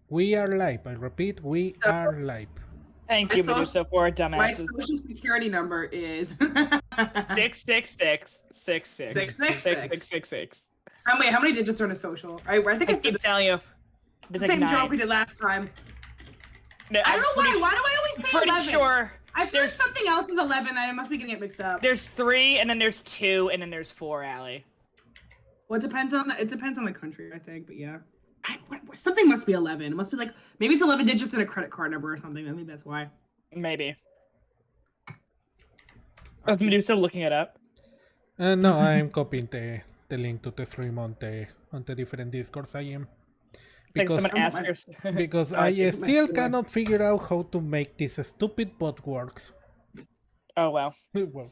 We are live. I repeat, we are live. Thank My you, social- Medusa, for My dumbasses. social security number is 666 666. Wait, how many digits are in a social? I think I I said keep telling you. the same joke we did last time. No, I don't know pretty- why. Why do I always say Pretty 11? sure I feel like there's- something else is 11. I must be getting it mixed up. there's 3, and then there's 2, and then there's 4, Allie. Well, it depends on the country, I think. But yeah, something must be 11. It must be like maybe it's 11 digits in a credit card number or something. I think that's why. Maybe. Is Medusa looking it up? No, I'm copying the link to the stream on the different discords I am. Like Because, someone asked her. because I I see. still cannot figure out how to make this stupid bot works. Oh, well. Well,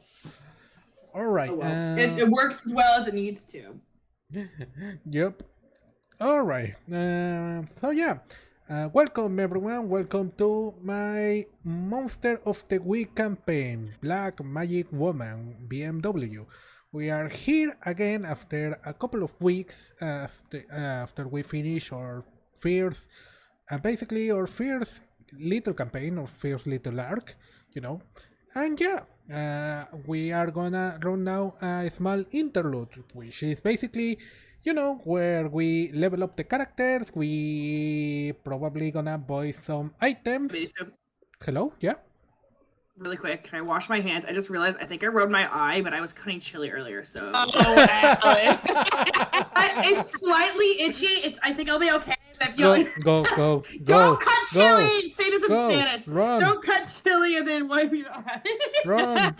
alright. Oh, well. It works as well as it needs to. Yep. Alright. So yeah. Welcome everyone. Welcome to my Monster of the Week campaign, Black Magic Woman B.M.W. We are here again after a couple of weeks after we finish our first, basically our first little campaign or first little arc, you know. And yeah, we are gonna run now a small interlude, which is basically, you know, where we level up the characters. We probably gonna buy some items. So, Hello, yeah. really quick, can I wash my hands? I just realized I think I rubbed my eye, but I was cutting chili earlier, so Oh, Allie. it's slightly itchy. I think I'll be okay. If Go, you go, go, don't go, cut go, chili. Say this in go, Spanish. run. Don't cut chili and then wipe your eyes. run.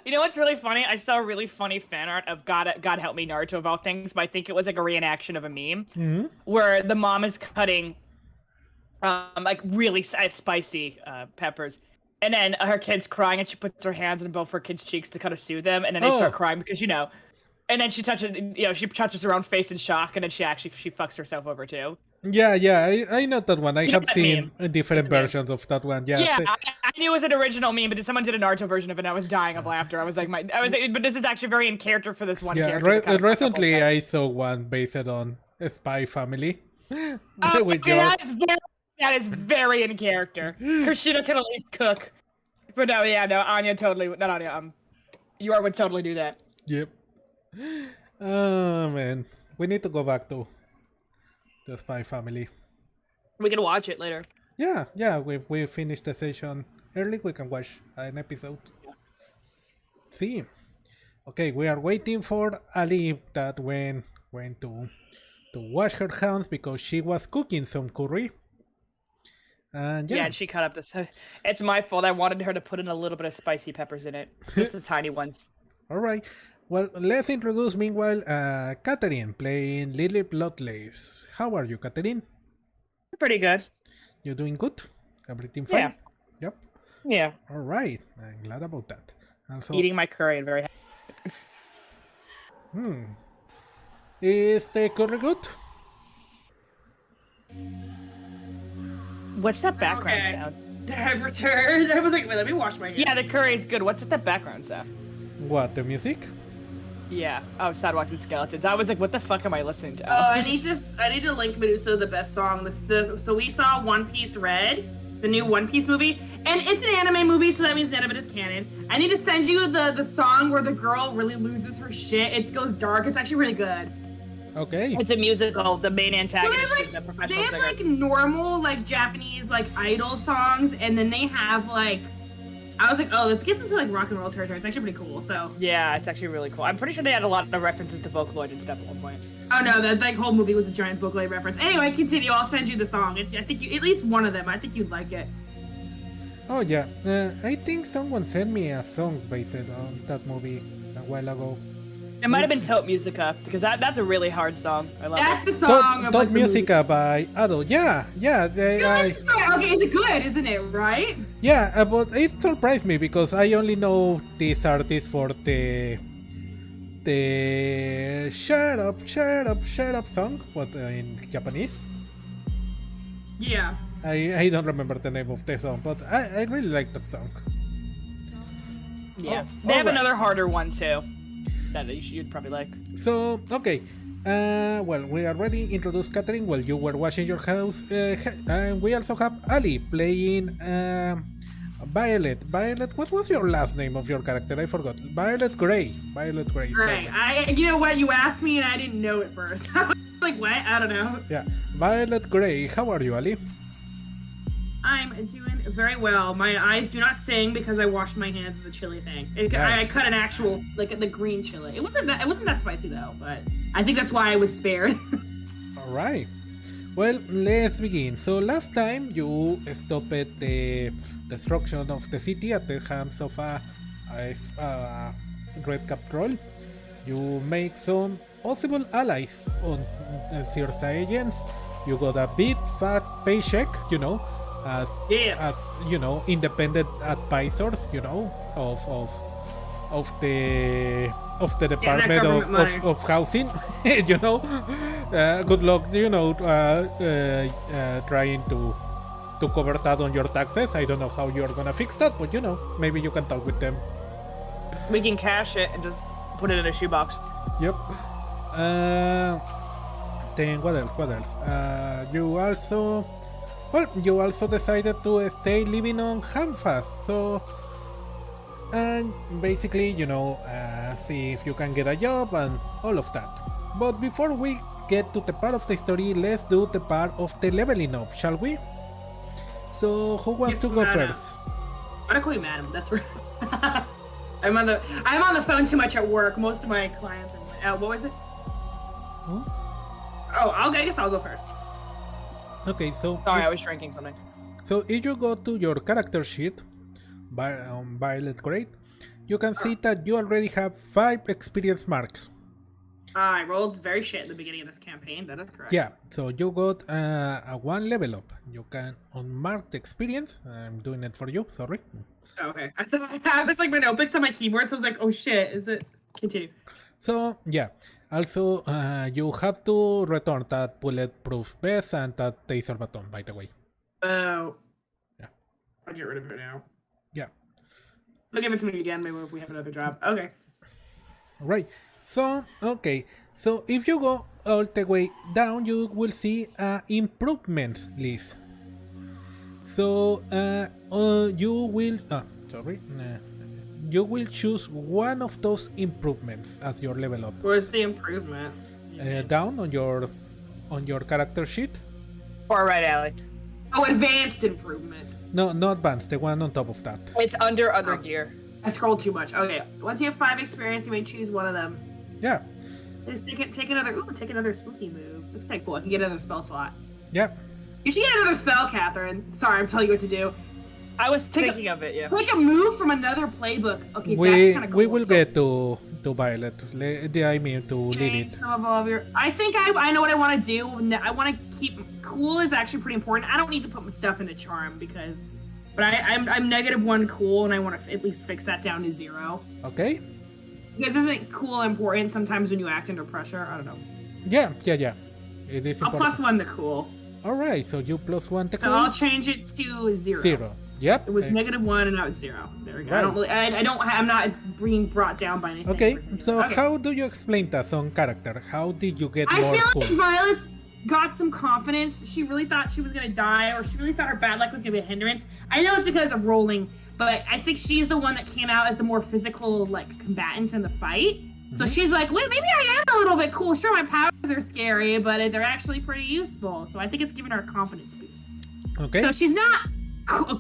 You know what's really funny? I saw a really funny fan art of God help me Naruto of all things, but I think it was like a reenaction of a meme where the mom is cutting like really spicy peppers, and then her kid's crying and she puts her hands in both her kids' cheeks to kind of soothe them, and then they start crying because and then she touches her own face in shock, and then she fucks herself over too. Yeah, I know that one. I You have know that seen meme. different It's a meme. versions of that one. Yeah. Yeah, I knew it was an original meme, but then someone did a Naruto version of it, and I was dying of laughter. I was like, but this is actually very in character for this one Yeah, character. to kind of fuck up recently all that. I saw one based on a Spy Family. Oh, with okay, your- that is very in character. Kushida can at least cook. But no, Anya totally, not Anya, Yor would totally do that. Yep. Oh man, we need to go back to the Spy Family. We can watch it later. Yeah. We finished the session early. We can watch an episode. See. Okay, we are waiting for Ali that went to wash her hands because she was cooking some curry. And Yeah, and she cut up this. It's my fault. I wanted her to put in a little bit of spicy peppers in it. Just the tiny ones. All right. Well, let's introduce meanwhile Catherine playing Lily Bloodlace. How are you, Catherine? Pretty good. You doing good? Everything fine? Yeah. Yep. Yeah. All right. I'm glad about that. Also, Eating my curry and very happy. Is the curry good? What's that background Okay. sound? I've returned. I was like, wait, let me wash my hands. Yeah, the curry is good. What's with that background stuff? What, the music? Yeah. Oh, Sidewalks and Skeletons. I was like, what the fuck am I listening to? Oh, I need to link Medusa the best song. So we saw One Piece Red, the new One Piece movie, and it's an anime movie, so that means none of it is canon. I need to send you the song where the girl really loses her shit. It goes dark. It's actually really good. Okay. It's a musical. The main They antagonist have is a like professional singer. normal like Japanese like idol songs, and then they have like I was like, oh, this gets into like rock and roll territory. It's actually pretty cool. So Yeah, it's actually really cool. I'm pretty sure they had a lot of references to Vocaloid and stuff at one point. oh no, that like whole movie was a giant Vocaloid reference. Anyway, continue. I'll send you the song. I think you at least one of them. I think you'd like it. Oh yeah. I think someone sent me a song based on that movie a while ago. It might have been Tote Musica, because that's a really hard song. I love That's it. the song. of, Dot like, the movie. Musica by Ado. Yeah. They, No, this is right. Okay, is it good? Isn't it right? yeah, but it surprised me because I only know this artist for the shut up song, what in Japanese. Yeah. I don't remember the name of the song, but I really like that song. Yeah. Oh, They have alright. another harder one, too. That you'd probably like. So, okay, well, we already introduced Catherine while you were washing your house, and we also have Ali playing Violet. Violet, what was your last name of your character? I forgot. Violet Gray. Violet Gray. Right. You know what? You asked me and I didn't know it first. I was like, what? I don't know. Yeah. Violet Gray. How are you, Ali? I'm doing very well. My eyes do not sting because I washed my hands with the chili thing. I cut an actual, like the green chili. It wasn't that spicy though, but I think that's why I was spared. All right. Well, let's begin. So last time you stopped the destruction of the city at the hands of a red cap troll. You make some possible allies on Circe agents. You got a big fat paycheck, as independent advisors, of the Department of Housing. Good luck, trying to cover that on your taxes. I don't know how you're gonna fix that, but maybe you can talk with them. We can cash it and just put it in a shoebox. Yep. Then what else? You also decided to stay living on Hamfast, so and basically, see if you can get a job and all of that. But before we get to the part of the story, let's do the part of the leveling up, shall we? So who wants to go first? I'm gonna call you madam. That's right. I'm on the phone too much at work. Most of my clients are. What was it? Hmm? Oh, I guess I'll go first. Okay, so Sorry, I was drinking something. So if you go to your character sheet, Violet Great, you can see that you already have 5 experience marks. I rolled very shit in the beginning of this campaign. That is correct. Yeah, so you got a 1 level up. You can unmark the experience. I'm doing it for you. Sorry. Okay. I thought I have this like my notebooks on my keyboard, so I was like, oh shit, is it? Continue. So yeah. Also, you have to return that bulletproof vest and that taser baton, by the way. Oh. Yeah. I'll get rid of it now. Yeah. They'll give it to me again, maybe if we have another job. Okay. Right. So, okay. So, if you go all the way down, you will see an improvements list. So, you will... you will choose one of those improvements as your level up. Where's the improvement? Down on your character sheet. Far right, Alex. Oh, advanced improvements. No, not advanced. The one on top of that. It's under other gear. I scrolled too much. Okay. Once you have 5 experience, you may choose one of them. Yeah. Just take another spooky move. That's kind of cool. I can get another spell slot. Yeah. You should get another spell, Catherine. Sorry, I'm telling you what to do. I was thinking of it, yeah. Take a move from another playbook. Okay, we, that's kind of cool. We will get to Violet. I mean to Lilith. Some of your. I think I know what I want to do. I want to keep cool is actually pretty important. I don't need to put my stuff into charm because, but I'm -1 cool and I want to at least fix that down to 0. Okay. Because isn't cool important sometimes when you act under pressure? I don't know. Yeah. It is I'll important. +1 the cool. All right, so you +1 the cool. So I'll change it to 0. 0. Yep. It was -1 and now it's 0. There we go. Right. I'm not being brought down by anything. Okay, so how do you explain that on character? How did you get I more feel cool? like Violet's got some confidence. She really thought she was gonna die, or she really thought her bad luck was gonna be a hindrance. I know it's because of rolling, but I think she's the one that came out as the more physical, like, combatant in the fight. So she's like, wait, maybe I am a little bit cool. Sure, my powers are scary, but they're actually pretty useful. So I think it's giving her a confidence boost. Okay. So she's not a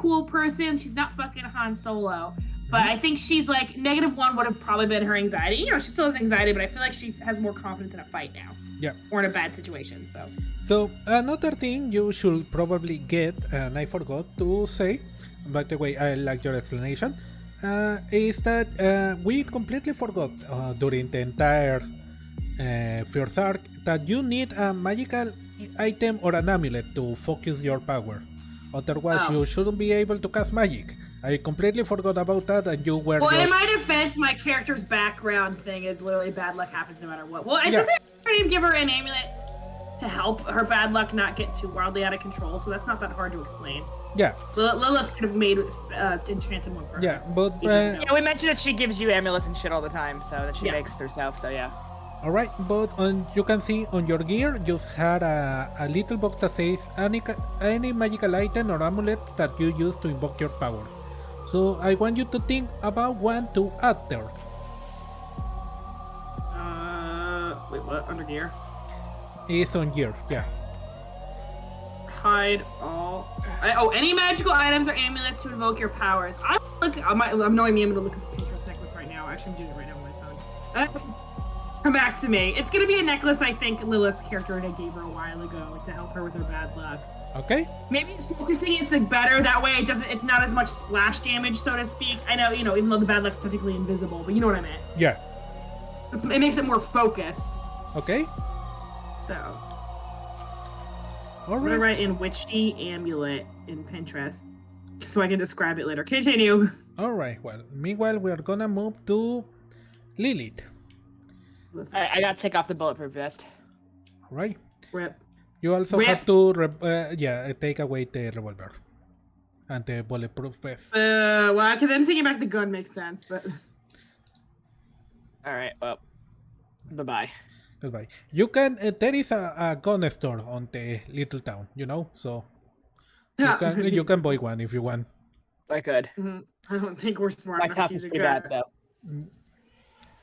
cool person. She's not fucking Han Solo. But I think she's like, -1 would have probably been her anxiety. You know, she still has anxiety, but I feel like she has more confidence in a fight now. Yeah. Or in a bad situation, so. So another thing you should probably get, and I forgot to say, by the way, I like your explanation, is that we completely forgot during the entire first arc that you need a magical item or an amulet to focus your power. Otherwise, you shouldn't be able to cast magic. I completely forgot about that, and you were. Well, in my defense, my character's background thing is literally bad luck happens no matter what. Well, it doesn't give her an amulet to help her bad luck not get too wildly out of control, so that's not that hard to explain. Yeah. Lilith could have made enchanted one for her. Yeah, but yeah, we mentioned that she gives you amulets and shit all the time, so that she makes herself. So yeah. Alright, but you can see on your gear just had a little box that says any magical item or amulets that you use to invoke your powers. So I want you to think about one to add there. Wait, what? Under gear? It's on gear, yeah. Hide all. Any magical items or amulets to invoke your powers. I'm knowing me. I'm gonna look at the Pinterest necklace right now. Actually, I'm doing it right now on my phone. Come back to me. It's gonna be a necklace I think Lilith's character gave her a while ago to help her with her bad luck. Okay. Maybe it's focusing it's like better that way. It's not as much splash damage, so to speak. I know, even though the bad luck's technically invisible, but you know what I meant. Yeah. It makes it more focused. Okay. So. All I'm right. gonna write in witchy amulet in Pinterest, so I can describe it later. Continue. All right. Well, meanwhile, we're gonna move to Lilith. I gotta take off the bulletproof vest. Right. Rip. You also Rip. have to take away the revolver and the bulletproof vest. Well, okay, then taking back the gun makes sense, but. All right. Well. Bye-bye. Goodbye. You can. There is a gun store on the little town, so you can buy one if you want. I could. I don't think we're smart My enough to cop use is a pretty gun. bad though.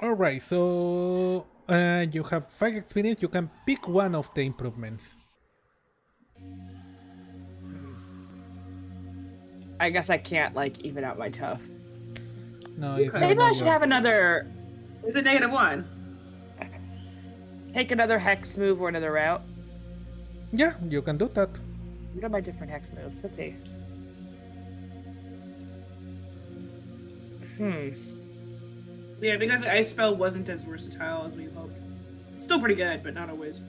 All right. So you have 5 experience. You can pick one of the improvements. I guess I can't even out my tough. No, it's Maybe not I should have another. Is it -1? Take another hex move or another route. Yeah, you can do that. What are my different hex moves? Let's see. Yeah, because the ice spell wasn't as versatile as we hoped. It's still pretty good, but not always.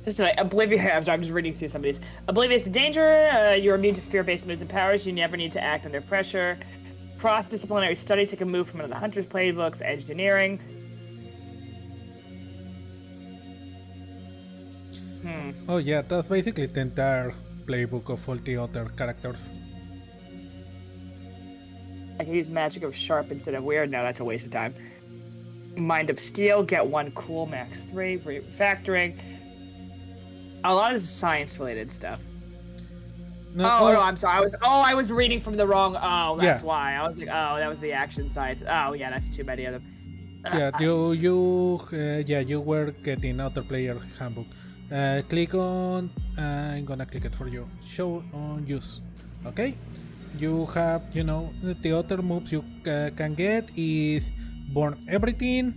That's right. Oblivious. I'm just reading through some of these. Oblivious to danger. You're immune to fear-based moves and powers. You never need to act under pressure. Cross-disciplinary study. Take a move from one of the Hunter's playbooks. Engineering. Oh yeah, that's basically the entire playbook of all the other characters. I can use magic of sharp instead of weird. No, that's a waste of time. Mind of Steel. Get 1 cool. Max 3. Refactoring. A lot of this is science-related stuff. No, no, I'm sorry. I was reading from the wrong. Oh, that's Yeah. why. I was like, oh, that was the action science. Oh, yeah, that's too many of them. Yeah, you were getting other player handbook. Click on. I'm gonna click it for you. Show on use. Okay. You have, the other moves you can get is Burn Everything,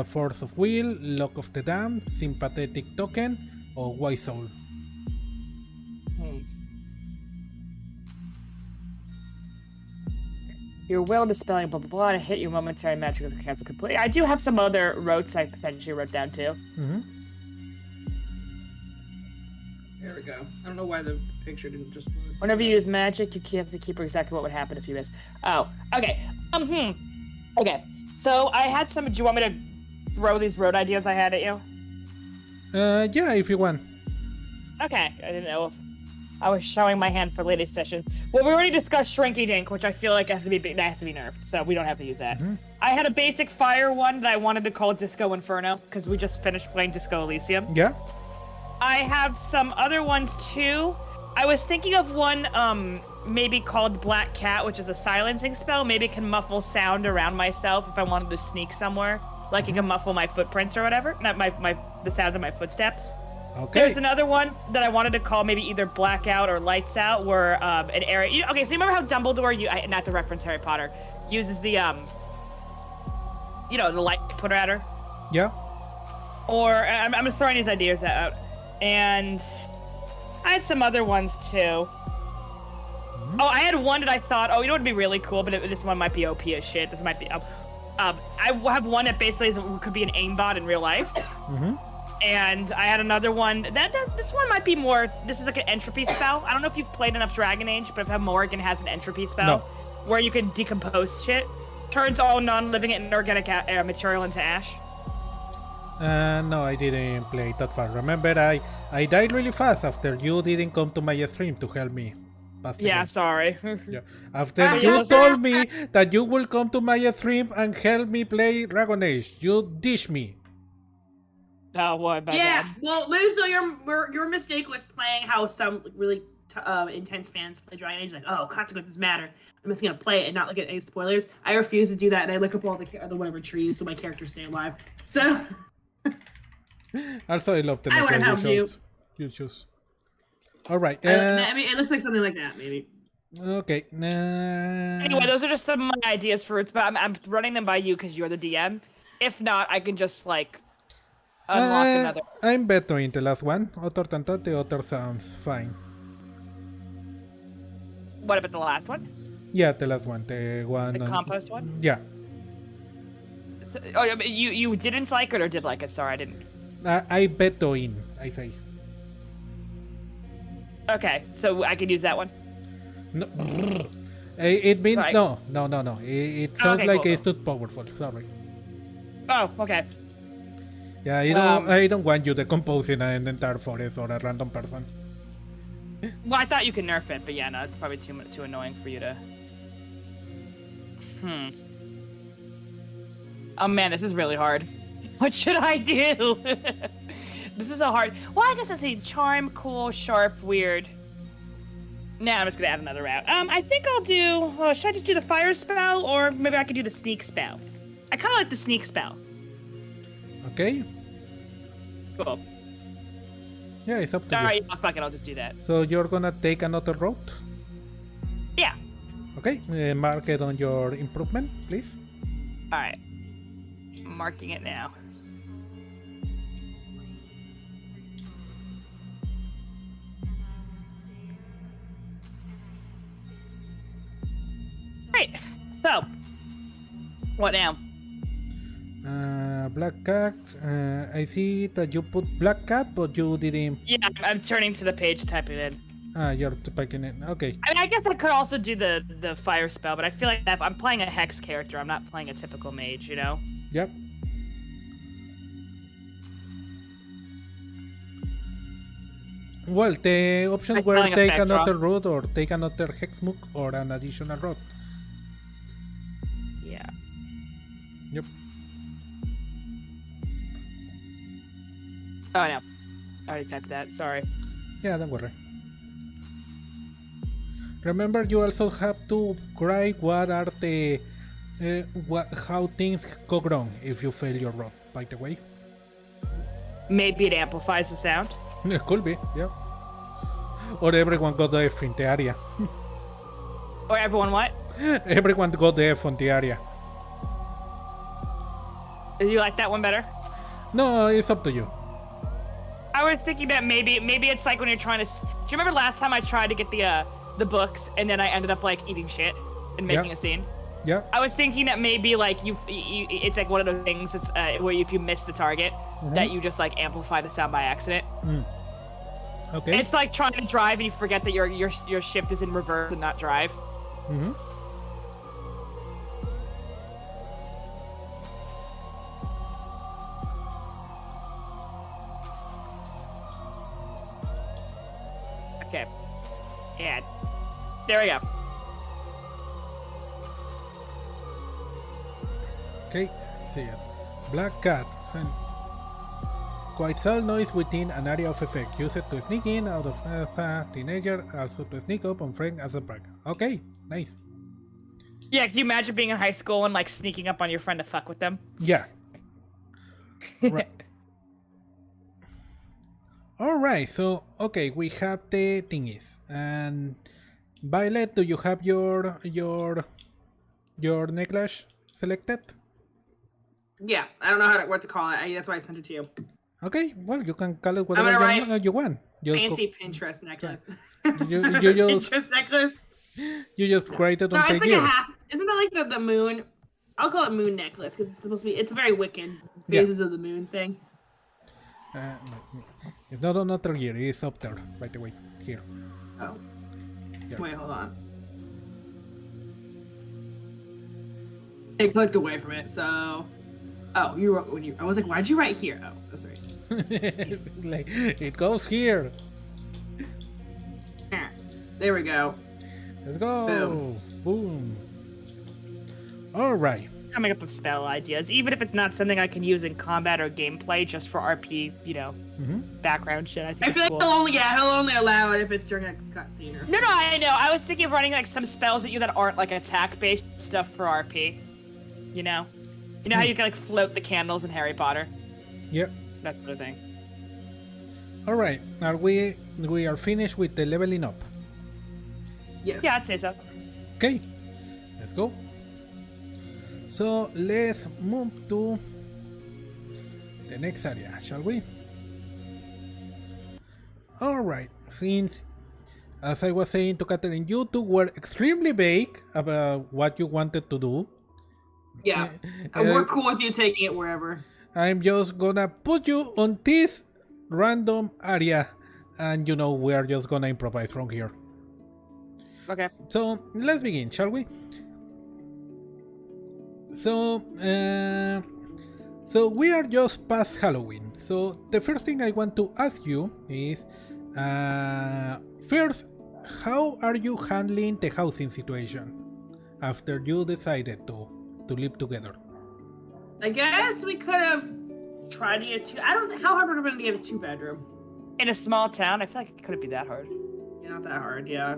Force of Will, Lock of the Dam, Sympathetic Token, or Wise Soul. Your will dispelling blah blah blah to hit you momentary magic is cancel completely. I do have some other rotes I potentially wrote down too. There we go. I don't know why the picture didn't just load. Whenever you use magic, you have to keep exactly what would happen if you miss. Oh, okay. Okay. So I had some. Do you want me to throw these road ideas I had at you? Yeah, if you want. Okay. I didn't know if I was showing my hand for latest sessions. Well, we already discussed Shrinky Dink, which I feel like has to be nerfed, so we don't have to use that. I had a basic fire one that I wanted to call Disco Inferno because we just finished playing Disco Elysium. Yeah. I have some other ones too. I was thinking of one maybe called Black Cat, which is a silencing spell. Maybe it can muffle sound around myself if I wanted to sneak somewhere. Like it can muffle my footprints or whatever. Not the sounds of my footsteps. Okay. There's another one that I wanted to call maybe either Blackout or Lights Out, where an area. Okay, so you remember how Dumbledore, not to reference Harry Potter, uses the the light put at her? Yeah. Or I'm just throwing these ideas out. And I had some other ones too. Oh, I had one that I thought, what would be really cool, but this one might be OP as shit. This might be. I have one that basically could be an aimbot in real life. And I had another one. This one might be more. This is like an entropy spell. I don't know if you've played enough Dragon Age, but if Morrigan has an entropy spell where you can decompose shit, turns all non-living and organic material into ash. No, I didn't play that far. Remember, I died really fast after you didn't come to my stream to help me. Past the Yeah, game. sorry. Yeah. After Yeah, you yeah. told me that you will come to my stream and help me play Dragon Age, you dish me. Oh, what? My Yeah, bad. well, Meduso, your mistake was playing how some really intense fans play Dragon Age. Like, oh, consequences matter. I'm just gonna play it and not look at any spoilers. I refuse to do that, and I look up all the whatever trees so my characters stay alive. So Also, I love the I would have helped you. You choose. All right. I mean, it looks like something like that, maybe. Okay. Anyway, those are just some of my ideas for it, but I'm running them by you because you're the DM. If not, I can just like unlock another. I'm better in the last one. Other than that, the other sounds fine. What about the last one? Yeah, the last one. The one. The compost one? Yeah. So, oh, I mean, you didn't like it or did like it? Sorry, I didn't. I better in, I say. Okay, so I could use that one. No. It means Right. no. It sounds Okay, like cool. it's too powerful. Sorry. Oh, okay. Yeah, I don't want you decomposing an entire forest or a random person. Well, I thought you could nerf it, but yeah, no, it's probably too annoying for you to. Oh man, this is really hard. What should I do? This is a hard. Well, I guess I see charm, cool, sharp, weird. Nah, I'm just gonna add another route. I think I'll do. Oh, should I just do the fire spell, or maybe I could do the sneak spell? I kind of like the sneak spell. Okay. Cool. Yeah, it's up to All you. right, yeah, fuck it, I'll just do that. So you're gonna take another route. Yeah. Okay. Mark it on your improvement, please. All right. Marking it now. Right. So, what now? Black cat. I see that you put black cat, but you didn't. Yeah, I'm turning to the page, typing it in. You're typing it. Okay. I mean, I guess I could also do the fire spell, but I feel like if I'm playing a hex character, I'm not playing a typical mage, you know? Yep. Well, the options I'm were spelling take effect another wrong. route or take another hexmook or an additional route. Yeah. Yep. Oh, no. I already typed that. Sorry. Yeah, don't worry. Remember, you also have to write what are the how things go wrong if you fail your route. By the way, Maybe it amplifies the sound. it could be, yeah. Or everyone got the F in the area. Or everyone what? Everyone got the F on the area. Do you like that one better? No, it's up to you. I was thinking that maybe it's like when you're trying to. Do you remember last time I tried to get the books and then I ended up like eating shit and making Yeah. a scene? Yeah. I was thinking that maybe like it's like one of those things that's, where if you miss the target, that you just like amplify the sound by accident. Okay. It's like trying to drive and you forget that your shift is in reverse and not drive. Mm-hmm. Okay. Yeah. There we go. Okay, see it. Black cat. Quite subtle noise within an area of effect. Use it to sneak in out of a teenager, also to sneak up on friend as a perk. Okay, nice. Yeah, can you imagine being in high school and like sneaking up on your friend to fuck with them? Yeah. Right. Alright, so okay, we have the thingies. And Violet, do you have your necklace selected? Yeah, I don't know what to call it. That's why I sent it to you. Okay, well you can call it I'm whatever gonna write you want. Just Fancy Pinterest necklace. You just Pinterest necklace. you just write it No, on it's the like a gear. half. Isn't that like the moon? I'll call it moon necklace because it's supposed to be. It's a very Wiccan Yeah. phases of the moon thing. It's not on another gear, it's up there, by the way. Here. Oh. Yeah. Wait, hold on. I clicked away from it, so. Oh, you wrote when you. I was like, why'd you write here? Oh, that's right. Like, it goes here. There we go. Let's go. Boom. All right. Coming up with spell ideas, even if it's not something I can use in combat or gameplay, just for RP, background shit. I think. I feel like he'll only allow it if it's during a cutscene or something. No, I know. I was thinking of running like some spells at you that aren't like attack-based stuff for RP. You know how you can like float the candles in Harry Potter. Yep. That sort of thing. All right. Are we are finished with the leveling up? Yes. Yeah, I'd say so. Okay. Let's go. So let's move to the next area, shall we? Alright, since, as I was saying to Catherine, you two were extremely vague about what you wanted to do. Yeah. We're cool with you taking it wherever. I'm just gonna put you on this random area and we are just gonna improvise from here. Okay. So let's begin, shall we? So we are just past Halloween. So the first thing I want to ask you is, first, how are you handling the housing situation after you decided to live together? I guess we could have tried to get how hard would it have been to get a 2-bedroom? In a small town, I feel like it couldn't be that hard. Yeah, not that hard, yeah.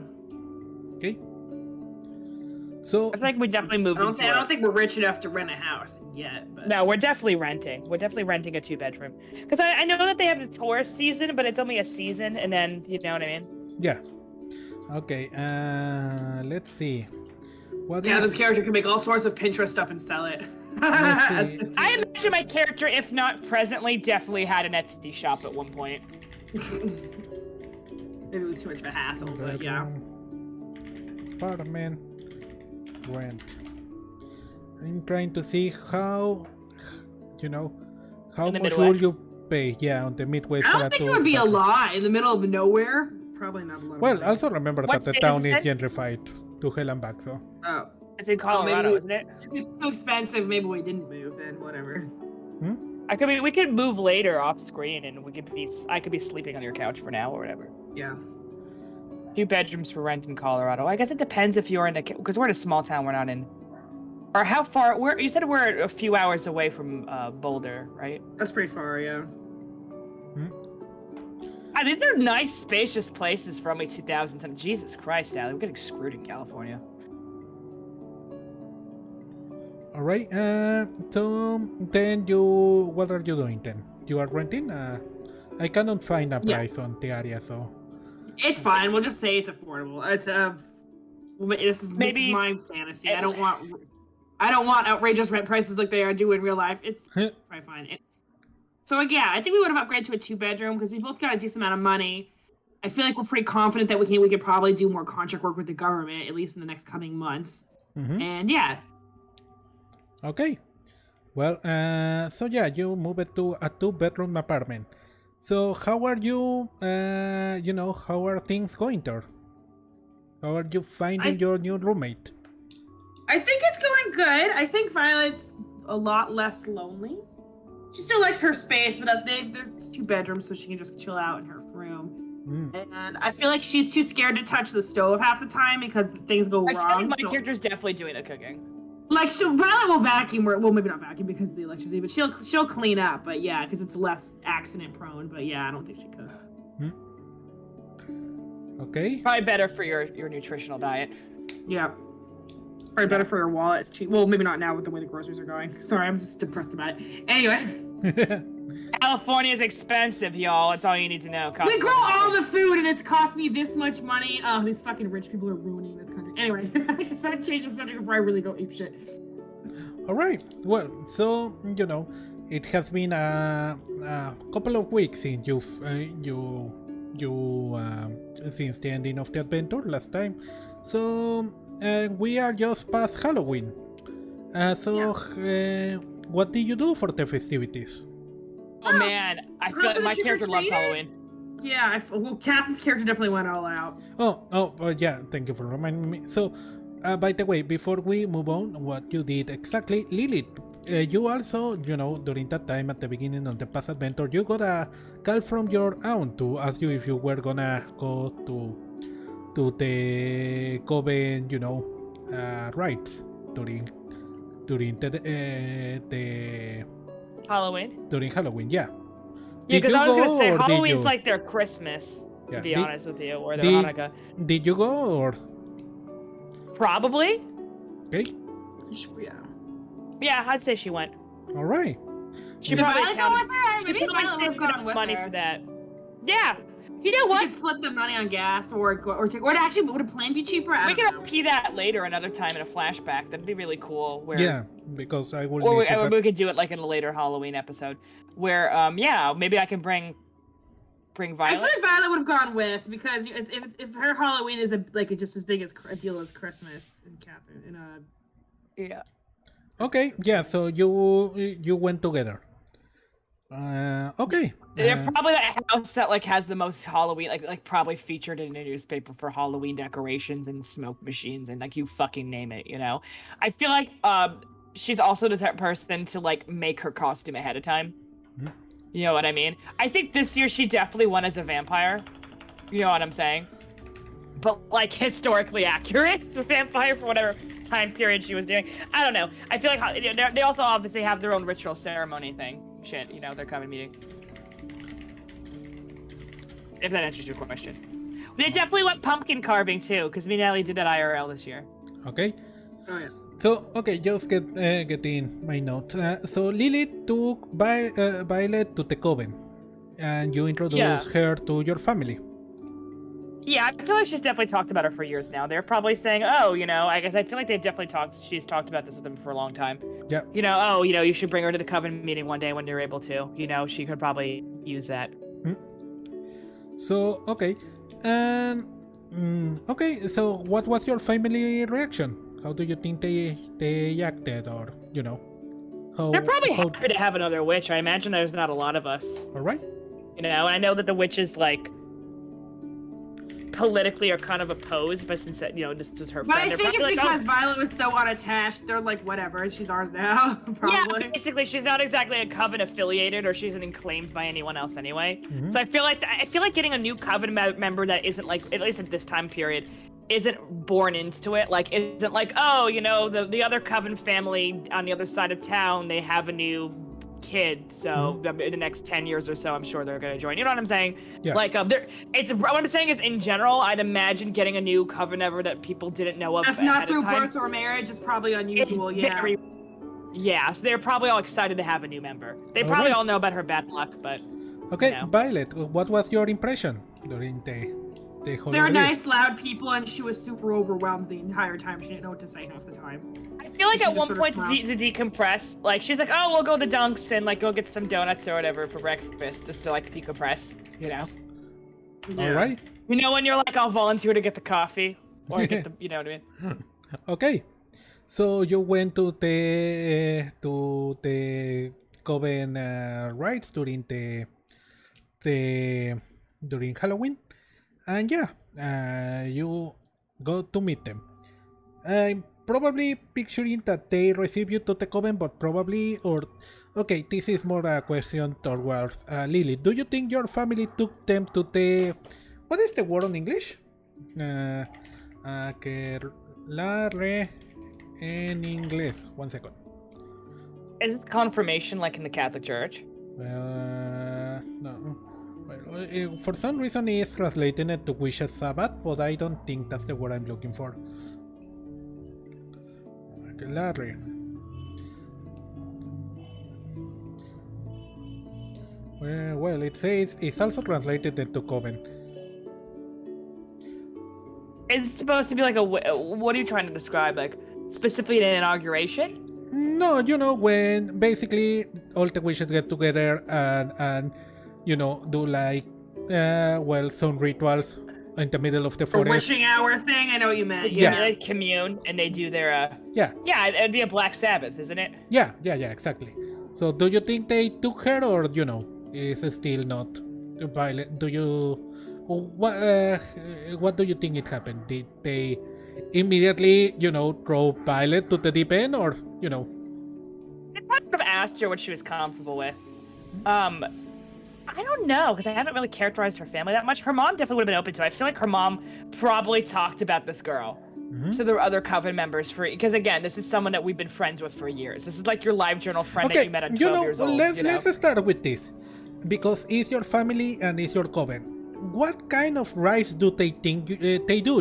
Okay. So I feel like we definitely moved. I don't think we're rich enough to rent a house yet. But... No, we're definitely renting. We're definitely renting a 2-bedroom. Because I know that they have the tourist season, but it's only a season, and then you know what I mean. Yeah. Okay. Let's see. Gavin's character can make all sorts of Pinterest stuff and sell it. I imagine my character, if not presently, definitely had an Etsy shop at one point. Maybe it was too much of a hassle, but yeah. Apartment rent. I'm trying to see how much will you pay? Yeah, on the Midwest. I don't think it would be a lot in the middle of nowhere. Probably not a lot. Well, also remember What that the state town is is it? gentrified to hell and back, so. Oh. It's in Colorado, isn't it? If it's too expensive, maybe we didn't move, then whatever. We could move later off screen, and I could be sleeping on your couch for now or whatever. Yeah. 2 bedrooms for rent in Colorado. I guess it depends if you're in because we're in a small town. We're not in. Or how far? You said we're a few hours away from Boulder, right? That's pretty far, yeah. I think they're nice, spacious places for only 2,000. Jesus Christ, Allie, we're getting screwed in California. All right. So then what are you doing then? You are renting? I cannot find a price on the area, so. It's fine. We'll just say it's affordable. It's this is my fantasy. I don't want outrageous rent prices like they are due in real life. It's probably fine. So yeah, I think we would have upgraded to a 2-bedroom because we both got a decent amount of money. I feel like we're pretty confident that we could probably do more contract work with the government, at least in the next coming months. And yeah. Okay. Well, so yeah, you moved to a 2-bedroom apartment. So how are you, how are things going there? How are you finding your new roommate? I think it's going good. I think Violet's a lot less lonely. She still likes her space, but there's 2 bedrooms, so she can just chill out in her room. And I feel like she's too scared to touch the stove half the time because things go wrong. I feel like my character's definitely doing the cooking. Like Violet will vacuum, well, maybe not vacuum because of the electricity, but she'll clean up. But yeah, because it's less accident prone. But yeah, I don't think she cooks. Okay. Probably better for your nutritional diet. Yeah. Probably better for your wallet. It's cheap. Well, maybe not now with the way the groceries are going. Sorry, I'm just depressed about it. Anyway. California is expensive, y'all. That's all you need to know. We grow all the food and it's cost me this much money. Oh, these fucking rich people are ruining this country. Anyway, I guess I'd change the subject before I really go ape shit. All right. Well, so, it has been a couple of weeks since since the ending of the adventure last time. So, we are just past Halloween. What did you do for the festivities? Oh man, I feel like my character loves Halloween. Yeah, Captain's character definitely went all out. Yeah, thank you for reminding me. So, by the way, before we move on, what you did exactly, Lilith, you also, during that time at the beginning of the past adventure, you got a call from your aunt to ask you if you were gonna go to the coven, rites during the Halloween. during Halloween. Yeah. Yeah, Did because you I was gonna go, say or did Halloween's you? like their Christmas, Yeah. to be honest with you, or their did- Hanukkah. Did you go, or Probably. okay? Yeah. Yeah, I'd say she went. All right. She Did probably Violet go counted- with her? she Maybe probably Violet would have saved gone enough with money her. for that. Yeah. You know We what? could split the money on gas, or actually, would a plane be cheaper? I We don't could know. pee that later another time in a flashback. That'd be really cool. Where, Yeah, because I will. Or need to we could do it like in a later Halloween episode, where maybe I can bring I feel Violet. like Violet would have gone with, because if her Halloween is just as big as a deal as Christmas and Catherine Yeah. Okay, yeah. So you went together. Okay. They're probably that house that like has the most Halloween, like probably featured in a newspaper for Halloween decorations and smoke machines and like you fucking name it, I feel like she's also the type of person to like make her costume ahead of time. Mhm. You know what I mean? I think this year she definitely went as a vampire. You know what I'm saying? But like historically accurate as a vampire for whatever time period she was doing. I don't know. I feel like they also obviously have their own ritual ceremony thing. Shit, their coven meeting. If that answers your question. They definitely went pumpkin carving too, because me and Ellie did that IRL this year. Okay. Oh yeah. So okay, just getting my notes. So Lily took Violet to the coven, and you introduced her to your family. Yeah, I feel like she's definitely talked about her for years now. They're probably saying, I guess I feel like they've definitely she's talked about this with them for a long time. Yeah. You should bring her to the coven meeting one day when you're able to. She could probably use that. So okay, and okay. So what was your family reaction? How do you think they acted, or how? They're probably happy to have another witch. I imagine there's not a lot of us. All right. And I know that the witches like politically are kind of opposed, but since this is her But friend, I think it's because Violet was so unattached. They're like, whatever, she's ours now. Probably. Yeah, basically, she's not exactly a coven affiliated, or she isn't claimed by anyone else anyway. Mm-hmm. So I feel like getting a new coven member that isn't like, at least at this time period, isn't born into it. Like, isn't like, the other coven family on the other side of town, they have a new kid, so in the next 10 years or so I'm sure they're gonna join. You know what I'm saying? Yeah. Like what I'm saying is, in general, I'd imagine getting a new coven member that people didn't know of. That's not through birth or marriage. It's probably unusual. Yeah, so they're probably all excited to have a new member. They probably all know about her bad luck, but okay. Violet, what was your impression during the whole They're review? nice, loud people, and she was super overwhelmed the entire time. She didn't know what to say half the time. I feel like She at just one sort of point to decompress, like she's like, we'll go to Dunks and like go get some donuts or whatever for breakfast, just to like decompress, Yeah. All right. when you're like, I'll volunteer to get the coffee or get the, you know what I mean? Okay. So you went to the coven rites during during Halloween, and you go to meet them. I'm probably picturing that they receive you to the coven, but probably, okay, this is more a question towards Lily. Do you think your family took them to the, what is the word in English? En inglés. 1 second. Is this confirmation like in the Catholic Church? No. Well, for some reason it's translating it to Witches Sabbath, but I don't think that's the word I'm looking for. Larry. Well, it says it's also translated into Coven. Is it supposed to be like what are you trying to describe? Like specifically an inauguration? No, when basically all the witches get together and do like some rituals in the middle of the A forest. wishing hour thing. I know what you meant. Yeah. They commune and they do their Yeah, it'd be a Black Sabbath, isn't it? yeah, exactly. So do you think they took her, or is still not violent? Do you what do you think it happened? Did they immediately throw Violet to the deep end, or They probably have asked her what she was comfortable with. I don't know, because I haven't really characterized her family that much. Her mom definitely would have been open to it. I feel like her mom probably talked about this girl to the other Coven members because again, this is someone that we've been friends with for years. This is like your live journal friend that you met at 12 years old. Let's start with this, because it's your family and it's your coven. What kind of rites do they think they do?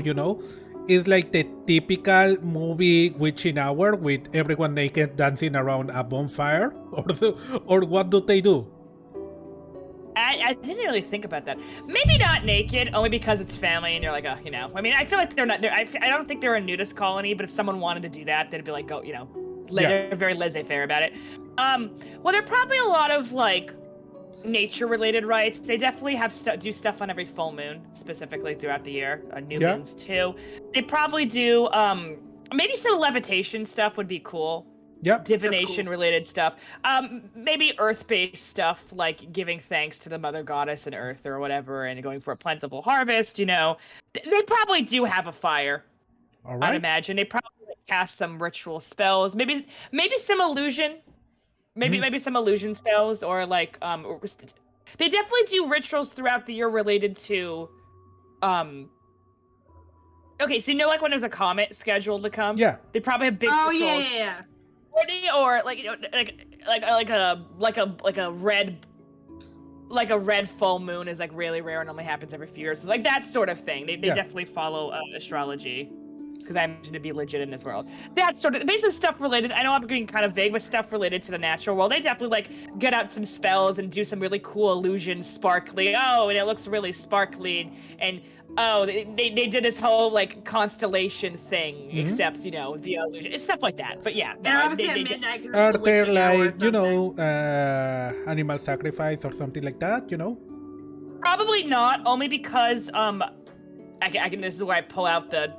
It's like the typical movie witching hour with everyone naked dancing around a bonfire, or what do they do? I didn't really think about that. Maybe not naked, only because it's family and you're like, I mean, I feel like they're not. I don't think they're a nudist colony, but if someone wanted to do that, they'd be like, go, they're very laissez-faire about it. Well, there are probably a lot of like nature-related rites. They definitely do stuff on every full moon, specifically throughout the year. New moons too. They probably do. Maybe some levitation stuff would be cool. Yep. Divination related stuff. Maybe earth-based stuff like giving thanks to the mother goddess and earth or whatever and going for a plentiful harvest, They probably do have a fire. All right. I'd imagine. They probably cast some ritual spells. Maybe some illusion. Maybe some illusion spells or like they definitely do rituals throughout the year related to okay, so like when there's a comet scheduled to come? Yeah. They probably have big rituals. Yeah. Or like a red full moon is like really rare and only happens every few years. So like that sort of thing. They definitely follow astrology because I imagine to be legit in this world. That sort of basically stuff related. I know I'm getting kind of vague, but stuff related to the natural world. They definitely like get out some spells and do some really cool illusions, sparkly. Oh, and it looks really sparkly and. Oh, they did this whole like constellation thing, except via illusion. It's stuff like that. But yeah, obviously at midnight. Are there like animal sacrifice or something like that? Probably not. Only because I can. This is where I pull out the.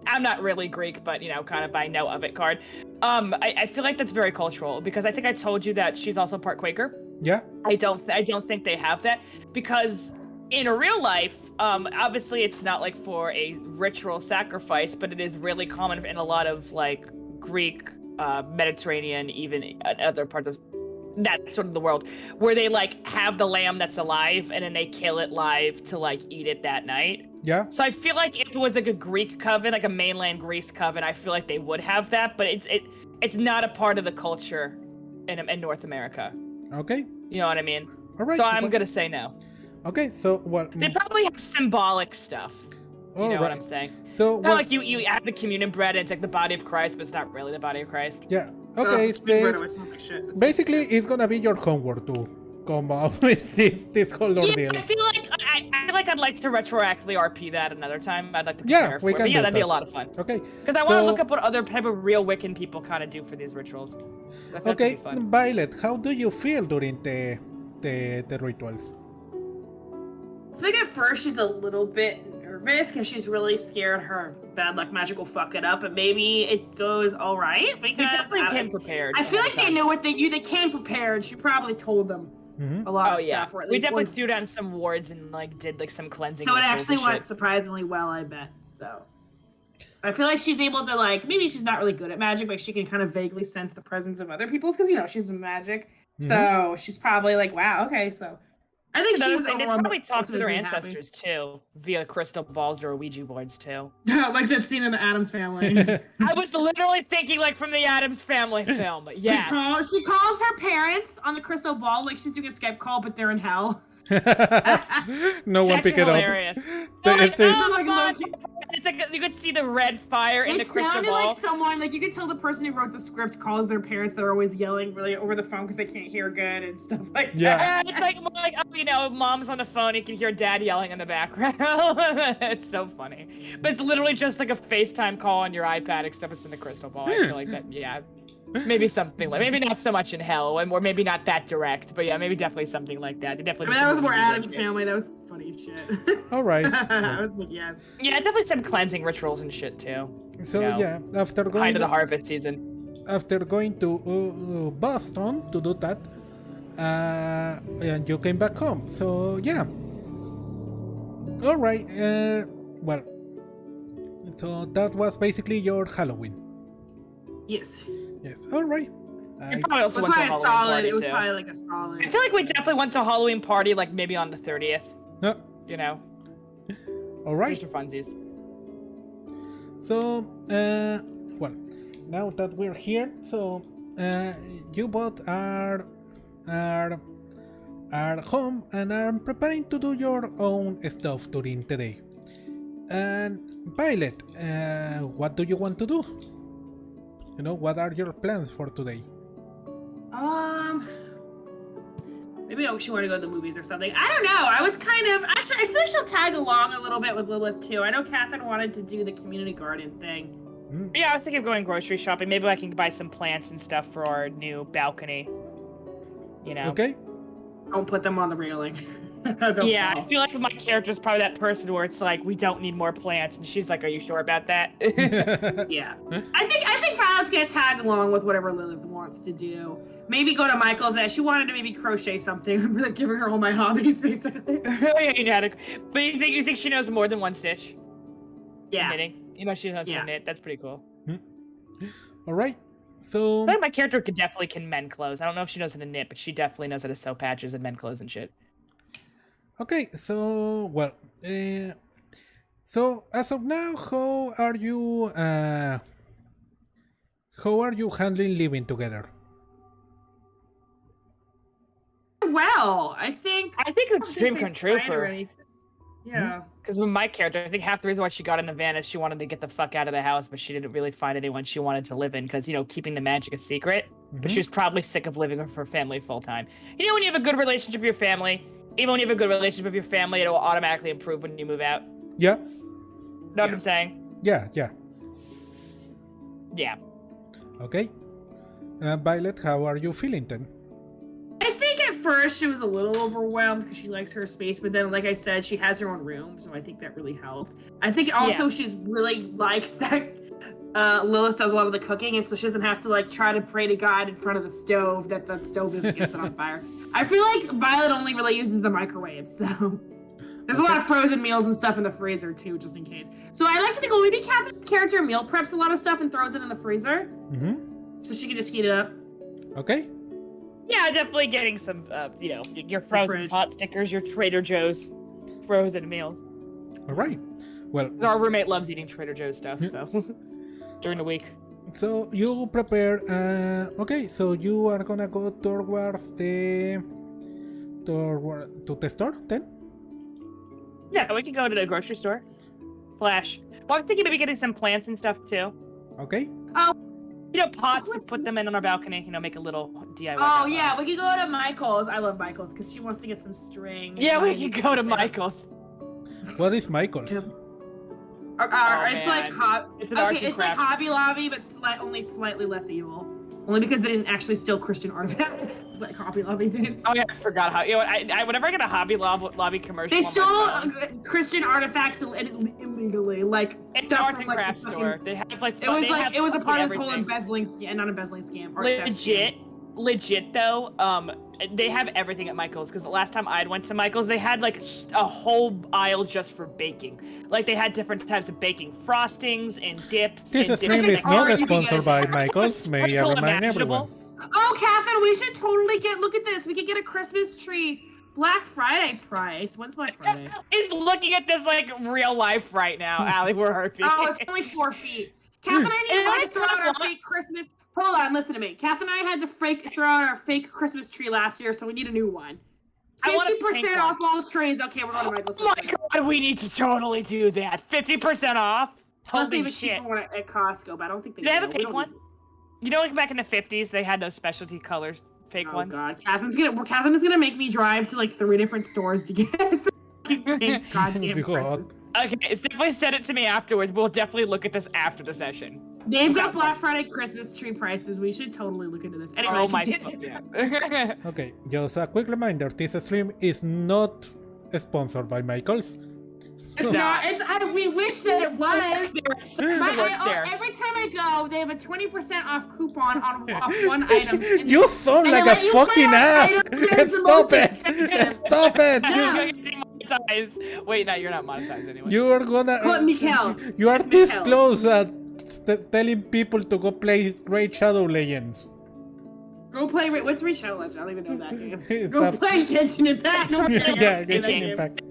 I'm not really Greek, but kind of by know of it card. I feel like that's very cultural because I think I told you that she's also part Quaker. Yeah. I don't think they have that because. In a real life, obviously it's not like for a ritual sacrifice, but it is really common in a lot of like Greek, Mediterranean, even other parts of that sort of the world, where they like have the lamb that's alive and then they kill it live to like eat it that night. Yeah. So I feel like if it was like a Greek coven, like a mainland Greece coven, I feel like they would have that, but it's not a part of the culture in North America. Okay. You know what I mean? All right. So I'm gonna say no. Okay, so what? They probably have symbolic stuff. You know what I'm saying? So like you add the communion bread and it's like the body of Christ, but it's not really the body of Christ. Yeah. Okay. Basically, it's gonna be your homework to come up with this whole ordeal. I feel like I'd like to retroactively RP that another time. I'd like to prepare for it. But that'd be a lot of fun. Okay. Because I want to look up what other type of real Wiccan people kind of do for these rituals. Okay, Violet, how do you feel during the rituals? I think at first she's a little bit nervous because she's really scared her bad luck magic will fuck it up, but maybe it goes all right because they came prepared. I feel like they know what they do. They came prepared. She probably told them a lot of stuff. Or at we least definitely threw down some wards and like did like some cleansing. So it actually went surprisingly well, I bet. So I feel like she's able to like maybe she's not really good at magic, but she can kind of vaguely sense the presence of other people's because she's magic. So she's probably like, wow, okay, so. I think she was they probably talked to their ancestors too, via crystal balls or Ouija boards too. Like that scene in the Addams Family. I was literally thinking like from the Addams Family film. Yeah. She calls her parents on the crystal ball like she's doing a Skype call, but they're in hell. No one pick it up. Hilarious. It's like you could see the red fire in the crystal ball. It sounded like someone, like you could tell the person who wrote the script calls their parents that are always yelling really over the phone because they can't hear good and stuff like that. It's like mom's on the phone, you can hear dad yelling in the background. It's so funny. But it's literally just like a FaceTime call on your iPad, except it's in the crystal ball. I feel like that, maybe something like, maybe not so much in hell, or maybe not that direct, but maybe definitely something like that. That was more Addams Family. That was funny as shit. All right. I was like, yes. Yeah, definitely some cleansing rituals and shit too. So after going to the harvest season. After going to Boston to do that, and you came back home. So all right. Well, so that was basically your Halloween. Yes. Yes. All right. We probably also It was went to a probably a Halloween solid. party It was too. probably like a solid. I feel like we definitely went to a Halloween party, like maybe on the 30th. No. You know, All right. just for funsies. So, well, now that we're here, so you both are home and are preparing to do your own stuff during the day. And Violet, what do you want to do? You know, what are your plans for today? Maybe I actually want to go to the movies or something. I don't know. I was kind of actually. I feel like she'll tag along a little bit with Lilith too. I know Catherine wanted to do the community garden thing. Yeah, I was thinking of going grocery shopping. Maybe I can buy some plants and stuff for our new balcony. You know. Okay. Don't put them on the railing. Yeah, I feel like my character's probably that person where it's like we don't need more plants, and she's like, "Are you sure about that?" Yeah, I think Violet's gonna tag along with whatever Lilith wants to do. Maybe go to Michael's. She wanted to maybe crochet something. I'm like giving her all my hobbies basically. Yeah, but you think she knows more than one stitch? Yeah. Knitting. You know she knows how to knit. That's pretty cool. All right. So I think my character can mend clothes. I don't know if she knows how to knit, but she definitely knows how to sew patches and mend clothes and shit. okay. So well. So as of now, how are you handling living together? Well, I think it's a dream come true for her. Yeah. Because with my character, I think half the reason why she got in a van is she wanted to get the fuck out of the house, but she didn't really find anyone she wanted to live in because, you know, keeping the magic a secret. But she was probably sick of living with her family full time. You know, when you have a good relationship with your family, even when you have a good relationship with your family, it will automatically improve when you move out. Yeah. Know what I'm saying? Yeah. Yeah. Okay. Violet, how are you feeling then? I think at first she was a little overwhelmed because she likes her space, but then, like I said, she has her own room, so I think that really helped. I think also she's really likes that Lilith does a lot of the cooking, and so she doesn't have to like try to pray to God in front of the stove that the stove doesn't get set on fire. I feel like Violet only really uses the microwave, so there's a lot of frozen meals and stuff in the freezer too, just in case. So I like to think, well, maybe Catherine's character meal preps a lot of stuff and throws it in the freezer, so she can just heat it up. Okay. Yeah, definitely getting some, you know, your frozen pot stickers, your Trader Joe's frozen meals. All right. Well, our roommate loves eating Trader Joe's stuff, so during the week. So you prepare. Okay, so you are gonna go towards the store then. Yeah, we can go to the grocery store. Flash. Well, I was thinking maybe getting some plants and stuff too. Okay. You know, pots to put them in on our balcony. You know, make a little DIY. Oh yeah, we could go to Michael's. I love Michael's because she wants to get some string. Yeah, we could go to Michael's. What is Michael's? It's man. like it's like Hobby Lobby, but only slightly less evil. Only because they didn't actually steal Christian artifacts like Hobby Lobby did. Oh yeah, I forgot how. You know, I whenever I get a Hobby Lobby commercial, they stole Christian artifacts illegally, like it's stuff an art from and like craft store. They have like it was a part of this whole everything. embezzling scam, not embezzling scam. Legit though. They have everything at Michael's because the last time I went to Michael's, they had like a whole aisle just for baking. Like they had different types of baking frostings and dips. This stream is not sponsored by Michael's. May I remind everyone. Oh, Catherine, we should totally look at this. We could get a Christmas tree Black Friday price. When's Black Friday? He's looking at this like real life right now, Allie. We're hurting. Oh, it's only 4 feet. Catherine and I had to throw out our fake Christmas. Hold on, listen to me. Catherine and I had to throw out our fake Christmas tree last year, so we need a new one. 50% off all trays. Okay, we're going to Michael's. Oh my god, we need to totally do that. 50% off. Unless they have a cheaper one at Costco, but I don't think they do. They have a pink one? You know, like back in the 50s, they had those specialty colors, fake ones. Oh god, Catherine is gonna make me drive to like 3 different stores to get the goddamn Christmas. Okay, definitely send it to me afterwards. We'll definitely look at this after the session. They've got Black Friday Christmas tree prices. We should totally look into this. Anyway, oh my yeah. Okay, just a quick reminder: this stream is not sponsored by Michael's. It's not. We wish that it was. Every time I go, they have a 20% off coupon on off one item. You sound like a fucking ass. Stop it! Stop it! Yeah. Wait, no, you're not monetized anyway. You are gonna. You are this close at telling people to go play Raid Shadow Legends. Go play. What's Raid Shadow Legends? I don't even know that game. It's Go a- play Genshin Impact. No, Yeah, Genshin Impact.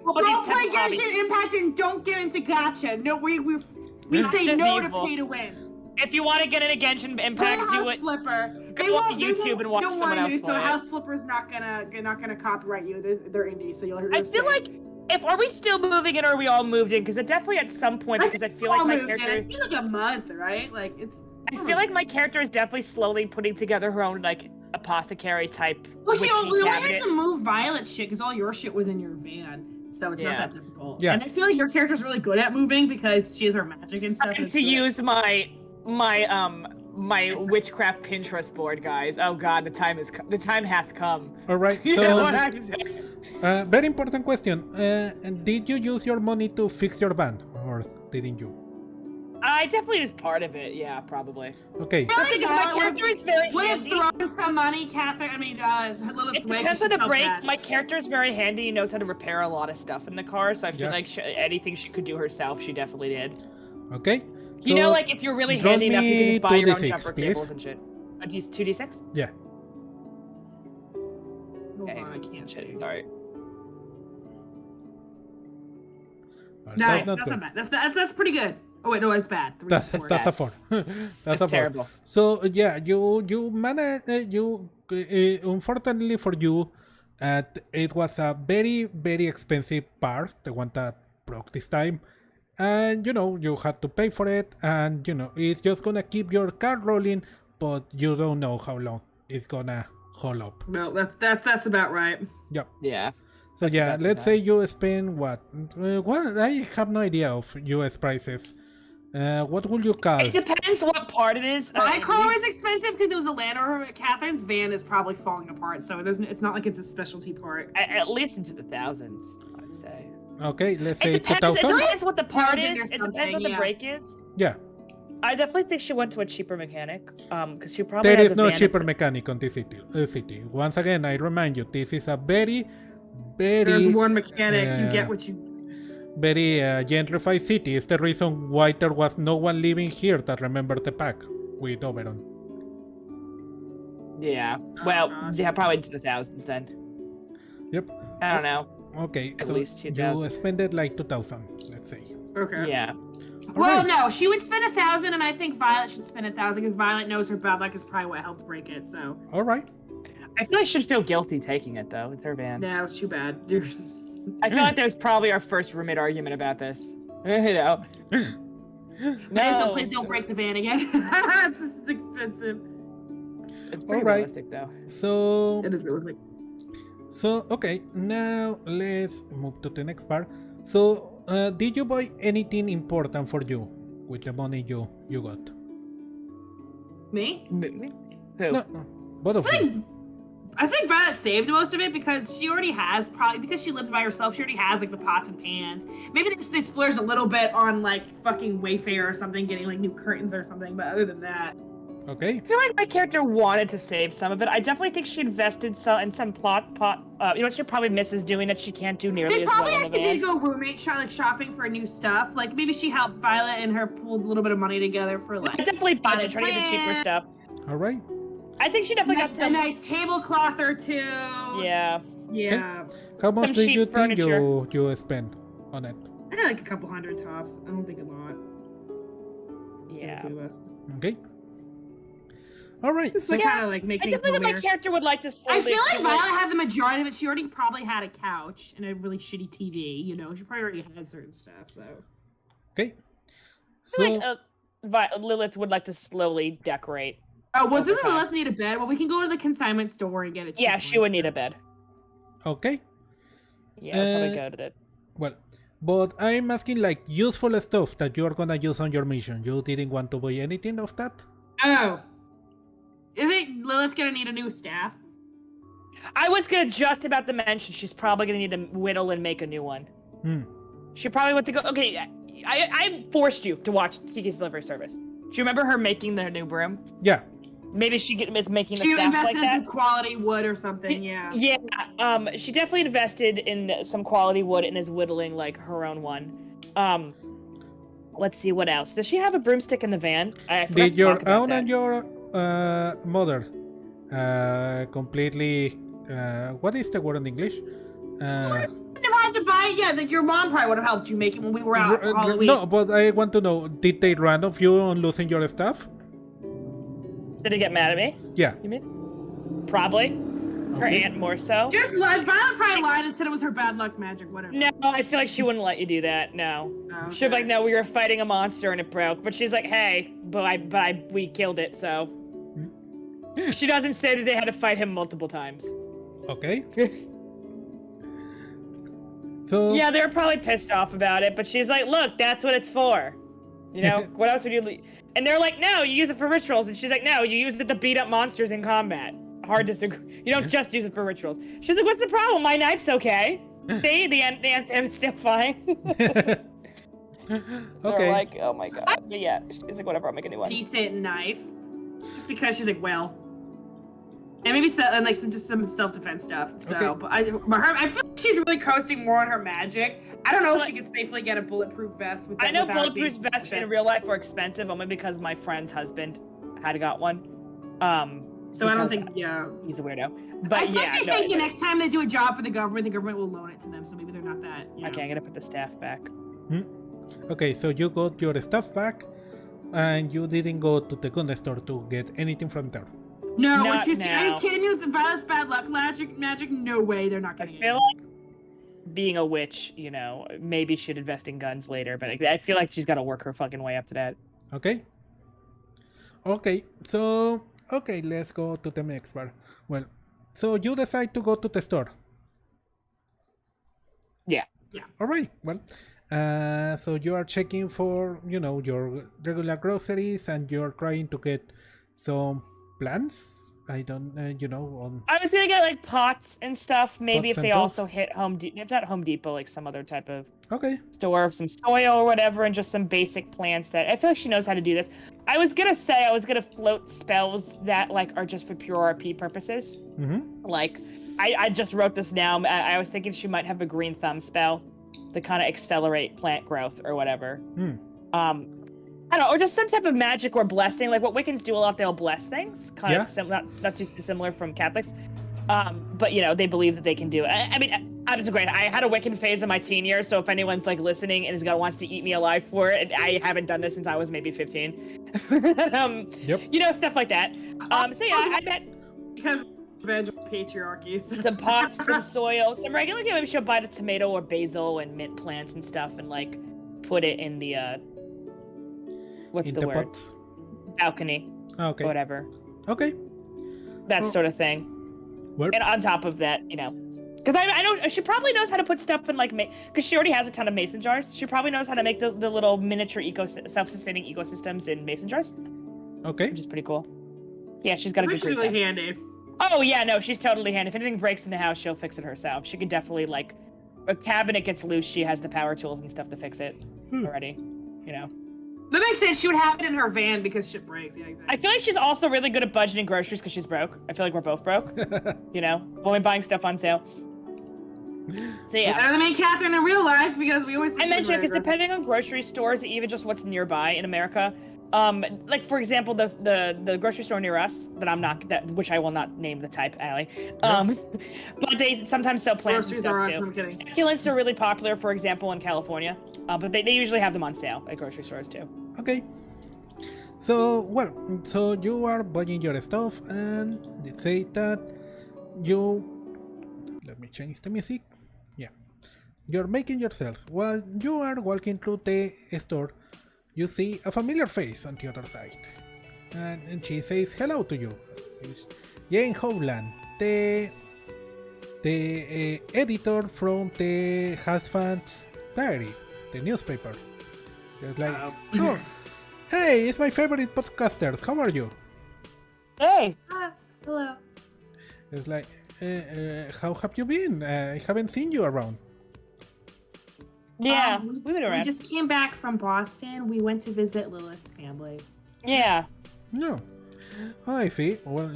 Go play Genshin Impact and don't get into gacha. No, we say just no evil. to pay to win. If you want to get into Genshin Impact, Play do House it. Flipper. Go They on won't. YouTube and watch don't someone worry, else so play it. House Flipper's not gonna copyright you. They're indie, so you'll. I feel like, are we still moving in or are we all moved in? Because it definitely at some point, because I feel like my character. It's been like a month, right? Like it's. I feel like my character is definitely slowly putting together her own like apothecary type. Well, we only had cabinet. to move Violet shit because all your shit was in your van, so it's not Yeah. that difficult. Yeah. And I feel like your character's really good at moving because she has her magic and stuff. And it's to good. use my witchcraft Pinterest board, guys. Oh God, the time hath come. All right. You know what So, I'm saying? very important question. Did you use your money to fix your van, or didn't you? I definitely was part of it. Yeah, probably. Okay. The thing is, my character is very would have handy. thrown some money, Catherine. I mean, Lilith's It way. depends on the felt break. bad. My character is very handy. He knows how to repair a lot of stuff in the car, so I feel Yeah. like anything she could do herself, she definitely did. Okay. You know, like if you're really roll handy enough, you can me just buy your own 2d6, jumper please. cables and shit. 2d6? Yeah. Hold Okay, on, I can't shit, see. sorry. Nice. not That's good. not bad. That's pretty good. Oh wait, no, it's bad. 3, 4. That's a 4. That's a 4. Terrible. So yeah, you managed. Unfortunately for you, it was a very expensive part, the one that broke this time, and you had to pay for it, and it's just gonna keep your car rolling, but you don't know how long it's gonna hold up. No, that's about right. Yep. Yeah. So yeah, That's let's bad. say you spend what? What? I have no idea of U.S. prices. What would you call? It depends what part it is. My car was expensive because it was a Land Rover. Catherine's van is probably falling apart, so it's not like it's a specialty part. At least into the thousands, I'd say. Okay, let's It say depends. It 2,000. depends what the part $1,000 or is. It depends what something, the yeah. break is. Yeah, I definitely think she went to a cheaper mechanic. Because she probably there has is a no van cheaper that's- mechanic on this city. Once again, I remind you, this is a very There's one mechanic. You uh, get what you. very gentrified city. It's the reason why there was no one living here that remembered the pack with Oberon. Yeah. Well, gosh. yeah, probably into the thousands then. Yep. I don't know. Okay, At so least you 2,000. spend it like 2,000, let's say. Okay. Yeah. Well, Alright. no, she would spend 1,000, and I think Violet should spend 1,000 because Violet knows her bad luck is probably what helped break it. So All right. I feel I should feel guilty taking it though. It's her van. no, it's too bad. Dude. I feel like there's probably our first roommate argument about this. You know. No, please don't break the van again. It's expensive. It's pretty Alright. realistic though. So It is realistic. okay, now let's move to the next part. So, did you buy anything important for you with the money you got? Me? Who? No, both of you. I think Violet saved most of it because she already has, probably because she lives by herself, she already has like the pots and pans. Maybe they splurged a little bit on like fucking Wayfair or something, getting like new curtains or something, but other than that. Okay. I feel like my character wanted to save some of it. I definitely think she invested in some what she probably misses doing that she can't do nearly They as well probably in the actually van. did go roommate shopping for new stuff. Like maybe she helped Violet and her pulled a little bit of money together for I like definitely budget trying to get the cheaper plant. stuff. All right. I think she definitely got a some. nice tablecloth or two. Yeah. Yeah. How much Some do cheap you think furniture. you spend on it? I got like a couple hundred tops. I don't think a lot. Yeah. The two of us. Okay. All right. Just So, to kind of like make I things just think that my homelier. character would like to slowly I feel like accumulate- Violet had the majority of it. She already probably had a couch and a really shitty TV. You know, she probably already had certain stuff. So okay. I feel So, like Lilith would like to slowly decorate. well, Over doesn't time. Lilith need a bed? Well, we can go to the consignment store and get it. Yeah, she would need a bed. okay. Yeah, I'll probably Uh, go to it. Well, but I'm asking like useful stuff that you're gonna use on your mission. You didn't want to buy anything of that? Oh, isn't Lilith gonna need a new staff? I was gonna just about to mention she's probably gonna need to whittle and make a new one. Hmm. She probably went to go. Okay, I forced you to watch Kiki's Delivery Service. Do you remember her making the new broom? Yeah. Maybe she is making the She staff like invested in some that. quality wood or something. Yeah. Yeah, she definitely invested in some quality wood and is whittling like her own one. Let's see what else. Does she have a broomstick in the van? I forgot Did to your talk about aunt that. and your mother completely. What is the word in English? If I had to buy it, yeah, that your mom probably would have helped you make it when we were out for Halloween. No, but I want to know: did they run off you on losing your stuff? Did he get mad at me? Yeah. You mean? Probably. Her aunt more so. Just Violet probably lied and said it was her bad luck magic, whatever. No, I feel like she wouldn't let you do that. No. Oh, She'd be like, no, we were fighting a monster and it broke. But she's like, hey, we killed it, so. She doesn't say that they had to fight him multiple times. Okay. So. Yeah, they're probably pissed off about it, but she's like, look, that's what it's for. You know, what else would you? And they're like, no, you use it for rituals. And she's like, no, you use it to beat up monsters in combat. Hard disagree. You don't just use it for rituals. She's like, what's the problem? My knife's okay. See, the end is still fine. Okay. They're like, oh my god. But yeah, she's like, whatever, I'll make a new one. Decent knife. Just because she's like, well. And maybe just some self-defense stuff. So, Okay. but I feel like she's really coasting more on her magic. I don't know if she could safely get a bulletproof vest with that. I know without being bulletproof vests in suspicious. real life were expensive, only because my friend's husband had got one. So I don't because think, yeah. he's a weirdo. But I feel yeah, like they think the next time they do a job for the government will loan it to them. So maybe they're not that. You know. Okay, I'm gonna put the staff back. Okay, so you got your stuff back, and you didn't go to the gun store to get anything from there. No, Not are you now. kidding me with the Violet's bad luck magic? No way, they're not I getting it. feel like being a witch, you know, maybe she'd invest in guns later, but I feel like she's got to work her fucking way up to that. Okay. So let's go to the next part. Well, so you decide to go to the store. Yeah. All right. Well, so you are checking for your regular groceries, and you're trying to get some plants. I don't on. I was gonna get like pots and stuff. Maybe Pots if they and also hit if not Home Depot, like some other type of Okay. store, some soil or whatever, and just some basic plants that I feel like she knows how to do this. I was gonna float spells that like are just for pure RP purposes. Mm-hmm. Like I just wrote this down. I was thinking she might have a green thumb spell to kind of accelerate plant growth or whatever. I don't know, or just some type of magic or blessing. Like what Wiccans do a lot, they'll bless things. Kind of not too dissimilar from Catholics. But they believe that they can do it. I mean, it's great. I had a Wiccan phase in my teen years, so if anyone's like listening and wants to eat me alive for it, I haven't done this since I was maybe 15. Yep. Stuff like that. So yeah, I bet Because evangelical patriarchies. some pots, some soil, some regular. Maybe she'll buy the tomato or basil and mint plants and stuff, and like put it in the what's In the word? pots. Balcony. Okay. Or whatever. Okay. That Oh. sort of thing. Well, And on top of that, because I know she probably knows how to put stuff in like because she already has a ton of mason jars. She probably knows how to make the little miniature self-sustaining ecosystems in mason jars, okay. which is pretty cool. Yeah, she's got a good Which is green really thumb. handy. Oh yeah, no, she's totally handy. If anything breaks in the house, she'll fix it herself. She could definitely like, a cabinet gets loose, she has the power tools and stuff to fix it already. That makes sense. She would have it in her van because shit breaks. Yeah, exactly. I feel like she's also really good at budgeting groceries because she's broke. I feel like we're both broke. When we're buying stuff on sale. So yeah. Better than me and Catherine in real life because we always. I mentioned because depending on grocery stores, even just what's nearby in America, like for example, the grocery store near us which I will not name the type, Allie. But they sometimes sell plants. Groceries and are stuff us. too. I'm kidding. Succulents are really popular, for example, in California. But they usually have them on sale at grocery stores too. Okay. So you are buying your stuff, and they say that let me change the music. Yeah. You're making yourself. While you are walking through the store, you see a familiar face on the other side. And she says hello to you. It's Jane Howland, the editor from the Husband Diary, the newspaper. It's like, oh, hey, it's my favorite podcasters. How are you? Hey. Hello. It's like, how have you been? I haven't seen you around. Yeah, we've been around. We just came back from Boston. We went to visit Lilith's family. Yeah. No. Oh, I see. Well,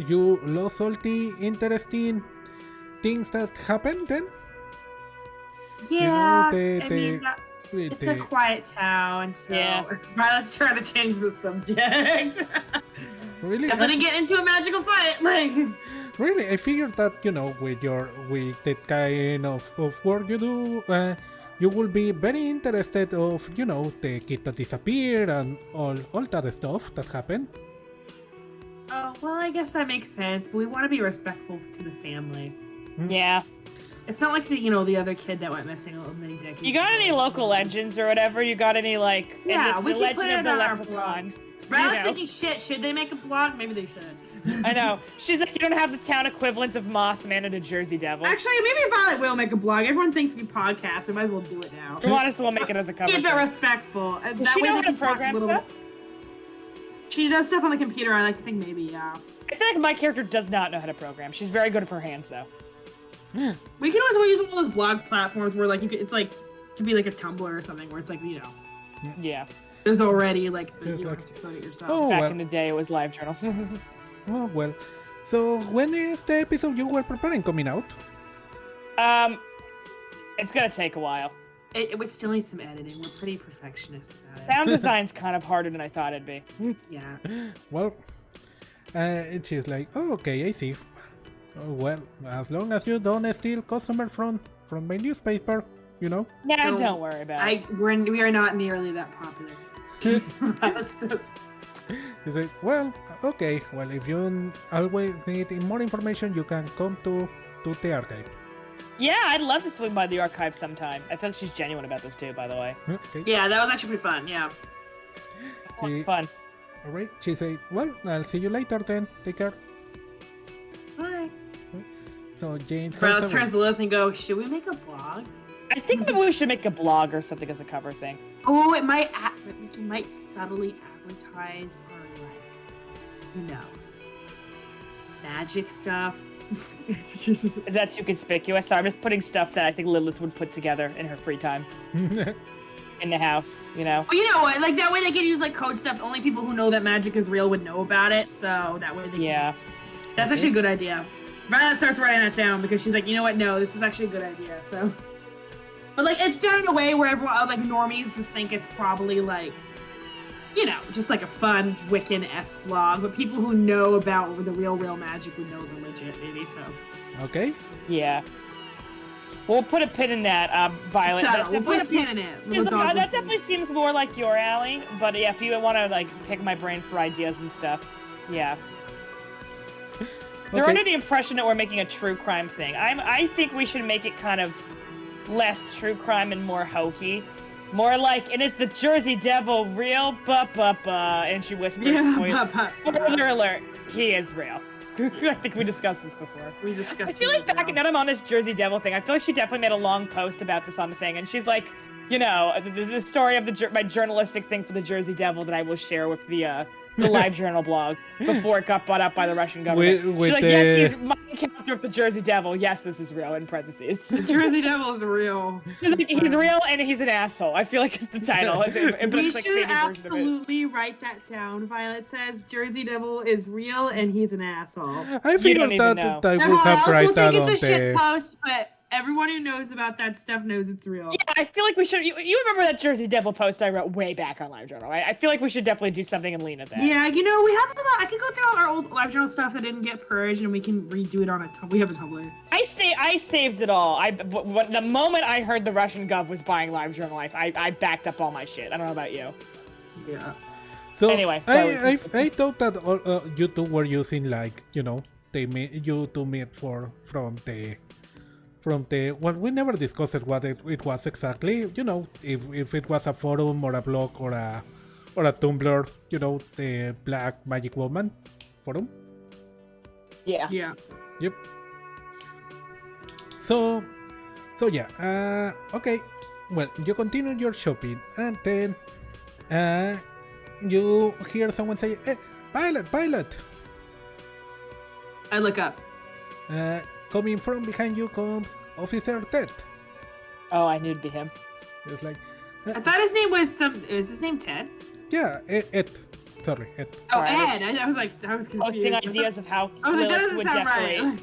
you lost all the interesting things that happened then? Yeah, It's it's a quiet town, so Yeah. Violet's trying to change the subject. Really? Definitely get into a magical fight. Like, Really, I figured that with that kind of work you do, you will be very interested of the kid that disappeared and all that stuff that happened. oh well, I guess that makes sense. But we want to be respectful to the family. Yeah. It's not like the other kid that went missing many decades. You got any ago. local legends or whatever? You got any like? Yeah, and we the can put legend it of the on our leprechaun. But I was know. thinking, shit, should they make a blog? Maybe they should. I know. She's like, you don't have the town equivalent of Mothman and a Jersey Devil. Actually, maybe Violet will make a blog. Everyone thinks we podcast, so might as well do it now. Joannis will make it as a cover. Keep it thing. respectful. Does That she way know they how to can talk a program little. stuff? She does stuff on the computer. I like to think maybe, yeah. I feel like my character does not know how to program. She's very good with her hands, though. We can always use one of those blog platforms where like it's like could be like a Tumblr or something where it's like Yeah. there's already like There's you don't like- have to code it yourself. Oh, Back well. in the day, it was LiveJournal. Oh well. So when is the episode you were preparing coming out? It's gonna take a while. It would still need some editing. We're pretty perfectionist about it. Sound design's kind of harder than I thought it'd be. Yeah. Well, and she's like, oh, okay, I see. Oh, well, as long as you don't steal customer from my newspaper, Nah, No, don't worry about it. We are not nearly that popular. He's like, well, okay. Well, if you always need more information, you can come to the archive. Yeah, I'd love to swing by the archive sometime. I feel like she's genuine about this too, by the way. Okay. Yeah, that was actually pretty fun. Yeah. It's Yeah. fun. All right. She said, well, I'll see you later then. Take care. Bye. So James Violet goes away. turns to Lilith and goes, should we make a blog? I think maybe we should make a blog or something as a cover thing. Oh, it might. We might subtly advertise our magic stuff. Is that too conspicuous? Sorry, I'm just putting stuff that I think Lilith would put together in her free time in the house, Well, you know what? Like that way they can use like code stuff. Only people who know that magic is real would know about it. So that way they can... Yeah. That's actually a good idea. Violet starts writing that down because she's like, you know what? No, this is actually a good idea. So, but like it's done in a way where everyone like normies just think it's probably like, just like a fun Wiccan-esque blog. But people who know about the real magic would know they're legit, maybe. So. Okay. Yeah. We'll put a pin in that, Violet. So, That's we'll put a definitely- pin in it. That definitely seems more like your alley, but yeah, if you want to like pick my brain for ideas and stuff, yeah. They're Okay. under the impression that we're making a true crime thing. I think we should make it kind of less true crime and more hokey, more like, and is the Jersey Devil real? And she whispers, spoiler alert, he is real. I think we discussed this before. We discussed. I feel like back then I'm on this Jersey Devil thing. I feel like she definitely made a long post about this on the thing, and she's like, the story of my journalistic thing for the Jersey Devil that I will share with the LiveJournal blog before it got bought up by the Russian government. With She's like, the- yes, he's my character of the Jersey Devil. Yes, this is real, in parentheses. The Jersey Devil is real. She's like, he's real and he's an asshole. I feel like it's the title. We should absolutely write that down. Violet says Jersey Devil is real and he's an asshole. I figured even that know. I would Everyone have else will write that think on it's a shit the. post, but everyone who knows about that stuff knows it's real. Yeah, I feel like we should. You remember that Jersey Devil post I wrote way back on LiveJournal, right? I feel like we should definitely do something and lean at that. Yeah, we have a lot. I can go through all our old LiveJournal stuff that didn't get purged, and we can redo it on a. We have a Tumblr. I saved it all. The moment I heard the Russian gov was buying LiveJournal, I backed up all my shit. I don't know about you. Yeah. So Anyway, I thought that you two were using like you two meet from the well, we never discussed what it was exactly. If it was a forum or a blog or a Tumblr, the Black Magic Woman forum. Yeah. Yeah. Yep. So yeah. Okay. Well, you continue your shopping, and then you hear someone say, "Hey, Pilot!" I look up. Coming from behind you comes Officer Ted. Oh, I knew it'd be him. It's like, I thought his name was Is his name Ted? yeah, Ed. Sorry, Ed. Oh, Right. Ed. I was confused. Posting ideas of how I was like, that Lilith doesn't would sound decorate. right.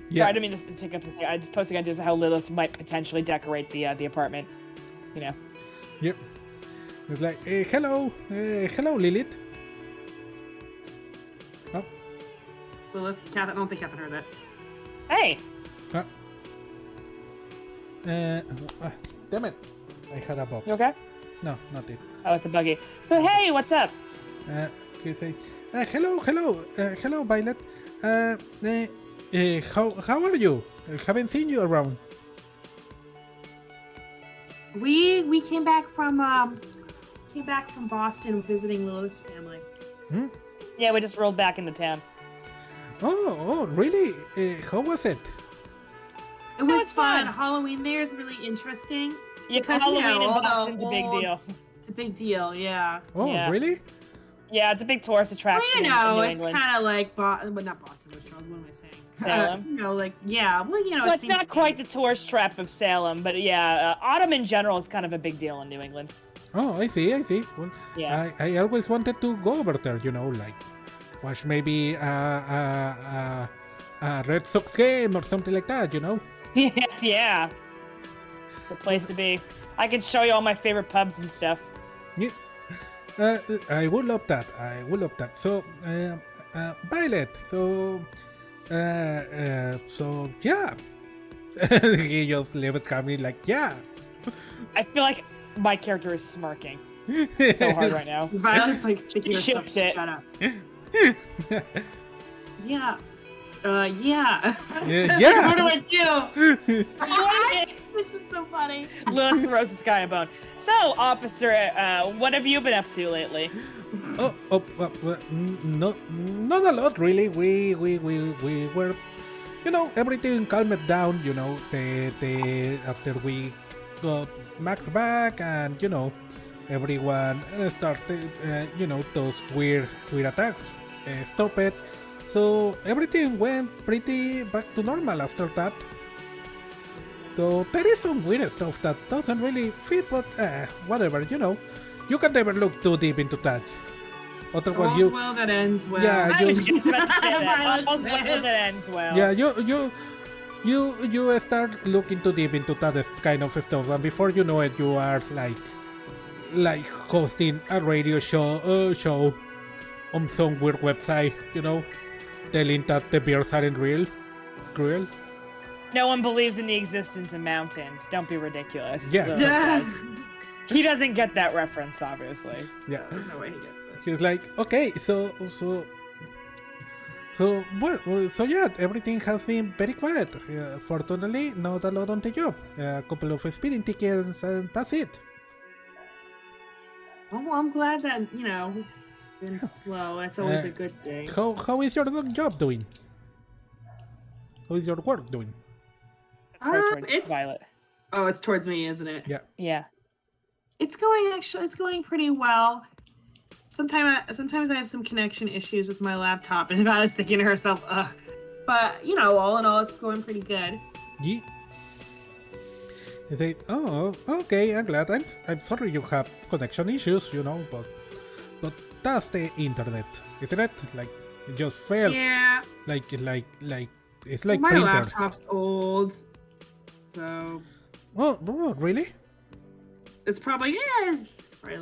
Yeah. Sorry, I didn't mean to take up the thing. I just posting ideas of how Lilith might potentially decorate the apartment. Yep. It's like, hello, Lilith. Lilith, Catherine, I don't think Catherine heard that. Hey. Damn it! I had a bug. You okay? No, not it. Oh, it's a buggy. So hey, what's up? Okay, say, hello, Violet. How are you? I haven't seen you around. We came back from Boston visiting Lilith's family. Hmm? Yeah, we just rolled back into town. Oh, really? How was it? It was it's fun. fun. Halloween there is really interesting. Yeah, Because, Halloween in all the Boston's a big old- deal. It's a big deal, yeah. Oh, Yeah. really? Yeah, it's a big tourist Well, attraction you know, in New it's England. kind of like, well, not Boston, Charles. What am I saying? Salem? You know, like, yeah. Well, you know, Well, it it's seems not to be- quite the tourist trap of Salem, but yeah, autumn in general is kind of a big deal in New England. Oh, I see. Well, Yeah. I always wanted to go over there, like watch maybe a Red Sox game or something like that, Yeah. The place to be. I can show you all my favorite pubs and stuff. Yeah. I would love that. So, Violet. So yeah. He just left coming like, yeah. I feel like my character is smirking so hard right now. Violet's like thinking to herself, Shipped it. shut up. Yeah. Yeah. Yeah. What do I do? What? This is so funny. Lilith throws this guy a bone. So, officer, what have you been up to lately? Not a lot really. We were, everything calmed down. The after we got Max back, and everyone started, those weird attacks stopped. So everything went pretty back to normal after that. So there is some weird stuff that doesn't really fit, but whatever, you can never look too deep into that. Otherwise, All's well that ends well. Yeah, I was just about to say that. Violet All's well says. that ends well. yeah, you start looking too deep into that kind of stuff, and before you know it, you are like hosting a radio show on some weird website, telling that the bears aren't real, cruel. No one believes in the existence of mountains. Don't be ridiculous. Yeah. Lilith says. He doesn't get that reference, obviously. Yeah. There's no way he gets it. He's like, okay, so yeah, everything has been very quiet. Fortunately, not a lot on the job. A couple of speeding tickets, and that's it. Oh, well, I'm glad that, it's been slow. That's always a good thing. How is your job doing? How is your work doing? It's Violet. it's towards me, isn't it? Yeah. Yeah. It's going pretty well. Sometimes I have some connection issues with my laptop, and I was thinking to herself, ugh. But all in all, it's going pretty good. Yeah. He said, "Oh, okay. I'm glad. I'm sorry you have connection issues, but that's the internet, isn't it? Like it just fails. Yeah. Like it's like My printers. laptop's old, so Oh, really? it's probably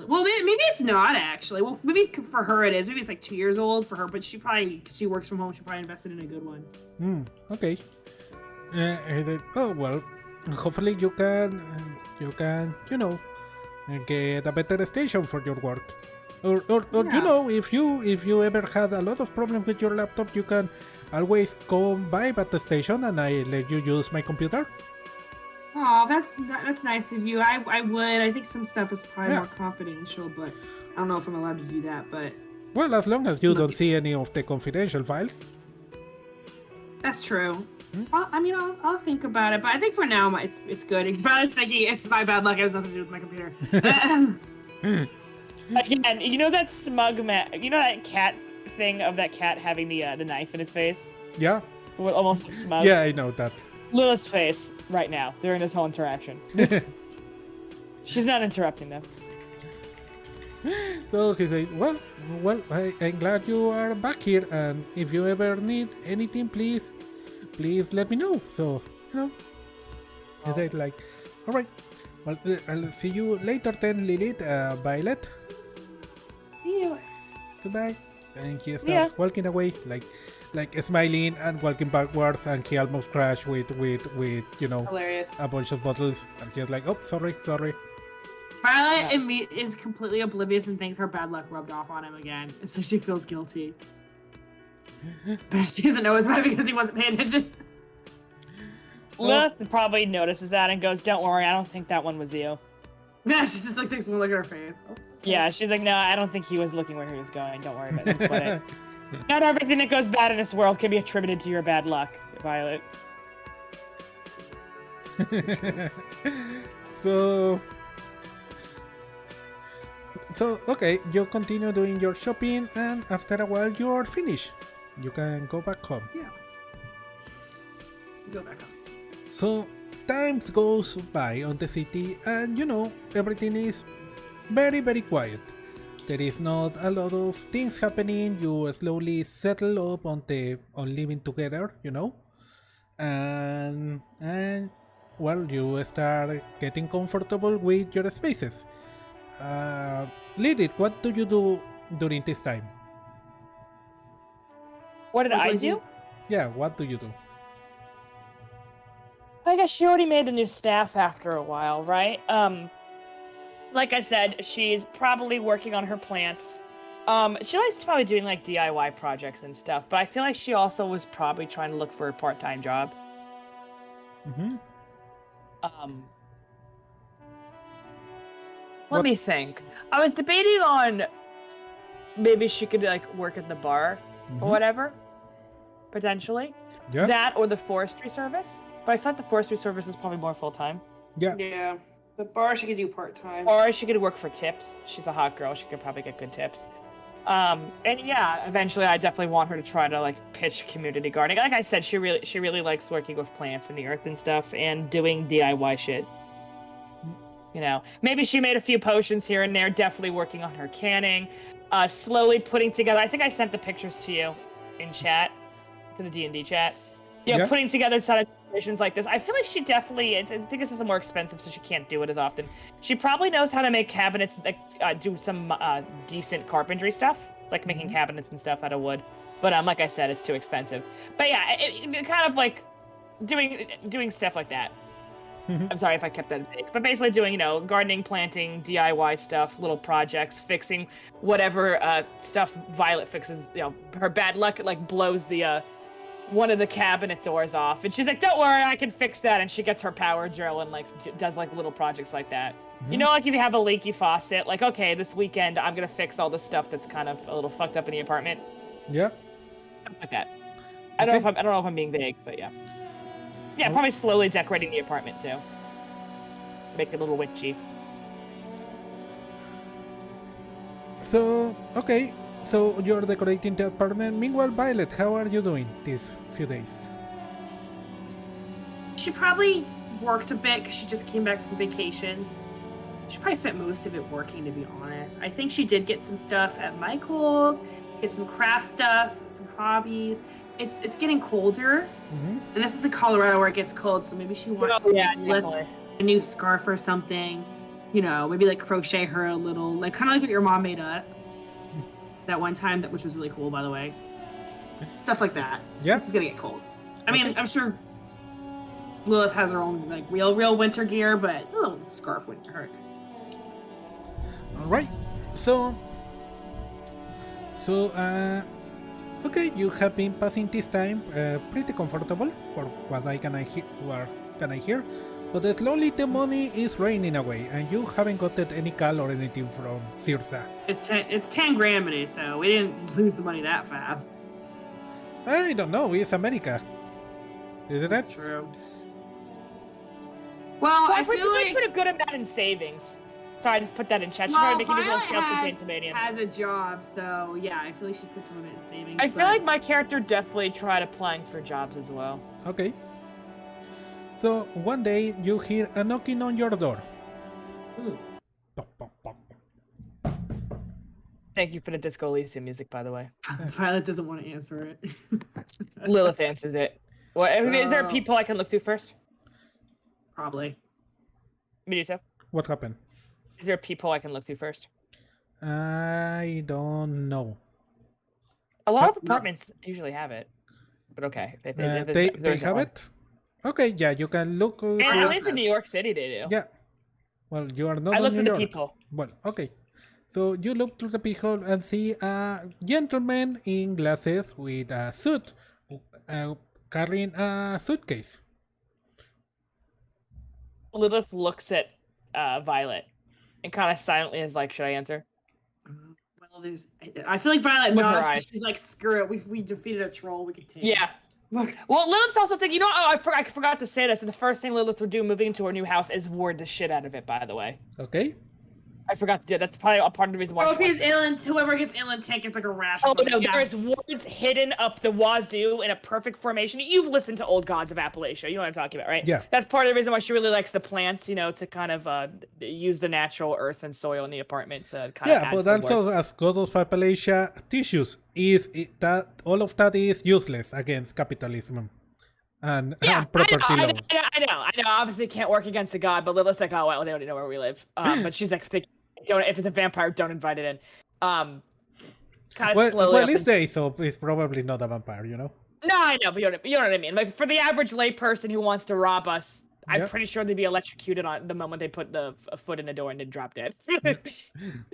well, maybe it's not actually. Well, maybe for her it is. Maybe it's like 2 years old for her, but she works from home. She probably invested in a good one. Okay. He said, oh well. Hopefully you can get a better station for your work. Or Yeah. if you ever had a lot of problems with your laptop, you can always come by at the station and I let you use my computer. Oh, that's nice of you. I would. I think some stuff is probably Yeah. more confidential, but I don't know if I'm allowed to do that. But Well, as long as you don't see any of the confidential files. that's true. I'll think about it. But I think for now, it's good. It's probably thinking it's my bad luck. It has nothing to do with my computer. Again, that that cat thing of that cat having the knife in its face? Yeah. What almost looks smug. Yeah, I know that. Lilith's face right now during this whole interaction. She's not interrupting them. So he said, well, I'm glad you are back here, and if you ever need anything, please let me know. So, he said like, all right, well, I'll see you later then, Lilith, Violet. See you. Goodbye. And he starts Yeah. walking away. Like, like smiling and walking backwards, and he almost crashed with Hilarious. a bunch of bottles, and he's like, oh, sorry. Violet is completely oblivious and thinks her bad luck rubbed off on him again, and so she feels guilty. But she doesn't know it's bad because he wasn't paying attention. Lilith probably notices that and goes, "Don't worry, I don't think that one was you." Yeah, she just like takes one look at her face. Oh. Yeah, she's like, "No, I don't think he was looking where he was going. Don't worry about it. Don't sweat it." Not everything that goes bad in this world can be attributed to your bad luck, Violet. So okay, you continue doing your shopping, and after a while you're finished. You can go back home. Yeah. Go back home. So time goes by on the city, and everything is very, very quiet. There is not a lot of things happening. You slowly settle up on living together, and well, you start getting comfortable with your spaces. Lilith, what do you do during this time? What did I do? Yeah, what do you do? I guess she already made the new staff after a while, right? Like I said, she's probably working on her plants. She likes probably doing like DIY projects and stuff, but I feel like she also was probably trying to look for a part-time job. Let me think. I was debating on maybe she could like work at the bar or whatever, potentially. Yeah. That or the forestry service. But I thought the forestry service is probably more full-time. Yeah. Yeah. The bar she could do part-time. Or she could work for tips. She's a hot girl. She could probably get good tips. And yeah, eventually I definitely want her to try to like pitch community gardening. Like I said, she really likes working with plants and the earth and stuff and doing DIY shit. Maybe she made a few potions here and there, definitely working on her canning, slowly putting together. I think I sent the pictures to you in chat, to the D&D chat. Putting together situations like this. I feel like she definitely, I think this is more expensive, so she can't do it as often. She probably knows how to make cabinets, like do some decent carpentry stuff, like making cabinets and stuff out of wood. But like I said, it's too expensive. But yeah, it kind of like doing stuff like that. I'm sorry if I kept that vague, but basically doing, gardening, planting, DIY stuff, little projects, fixing whatever stuff Violet fixes. Her bad luck, it like blows the one of the cabinet doors off, and she's like, "Don't worry, I can fix that." And she gets her power drill and like does like little projects like that. Like if you have a leaky faucet, like, okay, this weekend I'm gonna fix all the stuff that's kind of a little fucked up in the apartment. Yeah. Something like that. I don't know if I'm being vague, but yeah. Yeah, probably slowly decorating the apartment too. Make it a little witchy. So, okay. So you're decorating the apartment. Meanwhile, Violet, how are you doing these few days? She probably worked a bit because she just came back from vacation. She probably spent most of it working, to be honest. I think she did get some stuff at Michael's, get some craft stuff, some hobbies. It's getting colder, and this is in Colorado where it gets cold, so maybe she wants to lift a new scarf or something. Maybe like crochet her a little, like kind of like what your mom made up that one time, which was really cool, by the way. Stuff like that. Yeah, it's gonna get cold. I mean, I'm sure Lilith has her own like real winter gear, but a little scarf wouldn't hurt. All right. So, okay, you have been passing this time pretty comfortable for what can I hear, but slowly the money is raining away, and you haven't gotten any call or anything from Cirsa. It's 10 grand money, so we didn't lose the money that fast. I don't know. It's America, isn't it? That's true. Well, I feel like put a good amount in savings. Sorry, I just put that in chat. She's probably making these little Violet has a job, so yeah, I feel like she put some of it in savings. I feel like my character definitely tried applying for jobs as well. Okay. So one day you hear a knocking on your door. Pop, pop, pop. Thank you for the Disco Elysium music, by the way. Violet doesn't want to answer it. Lilith answers it. Is there people I can look through first? Probably. Medusa? What happened? Is there a peephole I can look through first? I don't know. A lot of apartments usually have it. but okay. They have it. Okay, yeah, you can look. And at least in New York City, they do. Yeah. Well, you are not I in looked New at the York. people. Well, okay. So you look through the people and see a gentleman in glasses with a suit, carrying a suitcase. Lilith looks at Violet and kind of silently is like, "Should I answer?" Well, I feel like Violet With her nods. eyes. She's like, "Screw it. We defeated a troll. We can take it." Yeah. Well, Lilith's also thinking, I forgot to say this. And the first thing Lilith would do moving into her new house is ward the shit out of it, by the way. Okay. I forgot to do it. That's probably a part of the reason why. Oh, if he's ill, whoever gets ill and tank gets like a rash. Oh no, there's wards hidden up the wazoo in a perfect formation. You've listened to Old Gods of Appalachia. You know what I'm talking about, right? Yeah. That's part of the reason why she really likes the plants, to kind of use the natural earth and soil in the apartment to kind of add but to the also wards. as God of Appalachia, tissues that all of that is useless against capitalism and property law. I know. Obviously, it can't work against a god, but Lilith's like, oh well, they already know where we live. But she's like, if it's a vampire, don't invite it in. Kind of slowly. Well, it's day, so it's probably not a vampire, No, I know, but you know what I mean. Like for the average layperson who wants to rob us, I'm pretty sure they'd be electrocuted on the moment they put a foot in the door and then drop dead.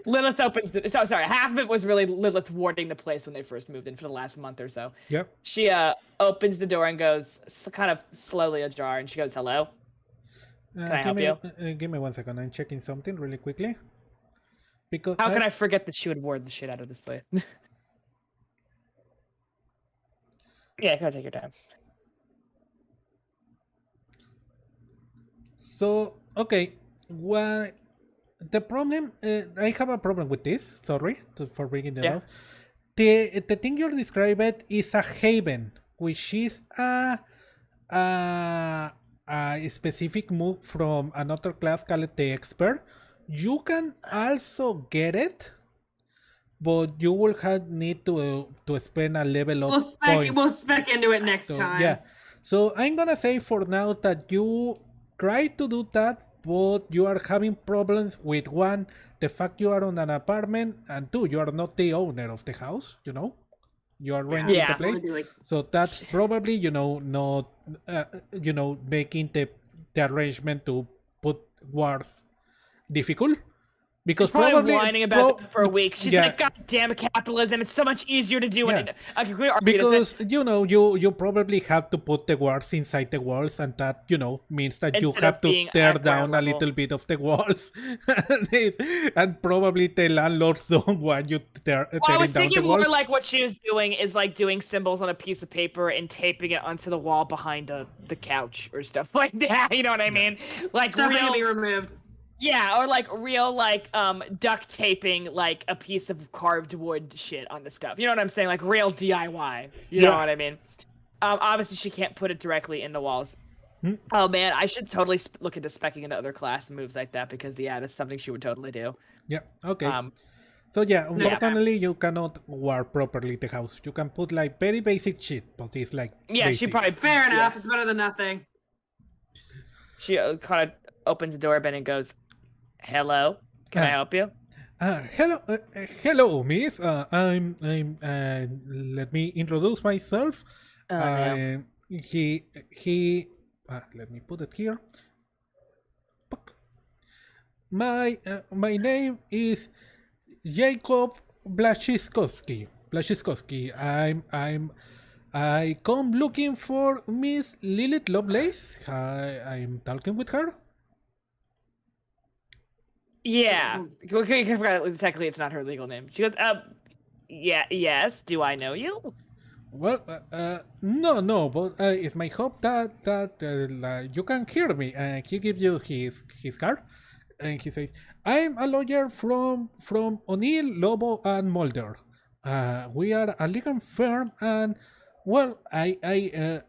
Lilith opens sorry, half of it was really Lilith warding the place when they first moved in for the last month or so. Yep. She opens the door and goes kind of slowly ajar, and she goes, "Hello. Can I help you?" Give me 1 second. I'm checking something really quickly. Because How can I forget that she would ward the shit out of this place? Yeah, go take your time. So, okay, the problem, I have a problem with this, sorry for bringing it up. The thing you're describing is a haven, which is a specific move from another class called the expert. You can also get it, but you will need to spend a level of point. We'll spec into it next time. Yeah, so I'm gonna say for now that you try to do that, but you are having problems with one, the fact you are on an apartment, and two, you are not the owner of the house, you are renting the place. So that's probably, not, making the arrangement to put wars difficult. Because probably whining about it for a week. She's like, "God damn it, capitalism! It's so much easier to do it." Because you probably have to put the walls inside the walls, and that means that you have to tear down a little bit of the walls, and probably the landlords don't want you tearing down the walls. I was thinking more like what she was doing is like doing symbols on a piece of paper and taping it onto the wall behind the couch or stuff like that. You know what I mean? Like something to be removed. Yeah, or like real duct taping like a piece of carved wood shit on the stuff. You know what I'm saying? Like real DIY. You know what I mean? Obviously she can't put it directly in the walls. Oh man, I should totally look into speccing into other class moves like that because that's something she would totally do. Yeah. Okay. So unfortunately you cannot ward properly the house. You can put like very basic shit, but it's like basic. She probably fair enough. It's better than nothing. She kind of opens the doorbell and goes, "Hello, can I help you?" Hello, miss. I'm. Let me introduce myself. No. Let me put it here. My name is Jacob Blashiskowski. I come looking for Miss Lilith Lovelace. I'm talking with her. Yeah. Technically, it's not her legal name. She goes, yes. Do I know you? Well, no, but it's my hope that you can hear me. And he gives you his card, and he says, "I'm a lawyer from O'Neill, Lobo, and Mulder. We are a legal firm, and well, I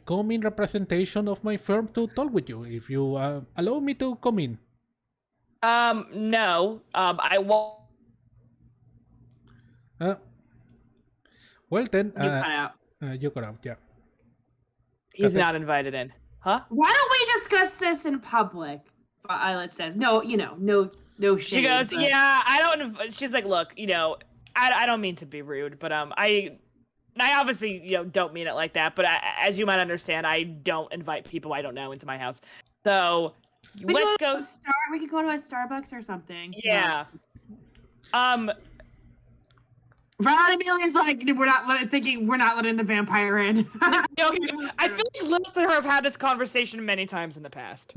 come in representation of my firm to talk with you. If you allow me to come in." No. I won't. Well then, you cut out. You cut out, yeah. He's not invited in, huh? Why don't we discuss this in public? Violet says, "No, no shame." She goes, "Yeah, I don't." She's like, "Look, I don't mean to be rude, but I obviously, don't mean it like that, but as you might understand, I don't invite people I don't know into my house. So let's go. We could go to a Starbucks or something. Yeah. Ron Amelia's like, we're not letting the vampire in. Okay, I feel like Lilith and her have had this conversation many times in the past.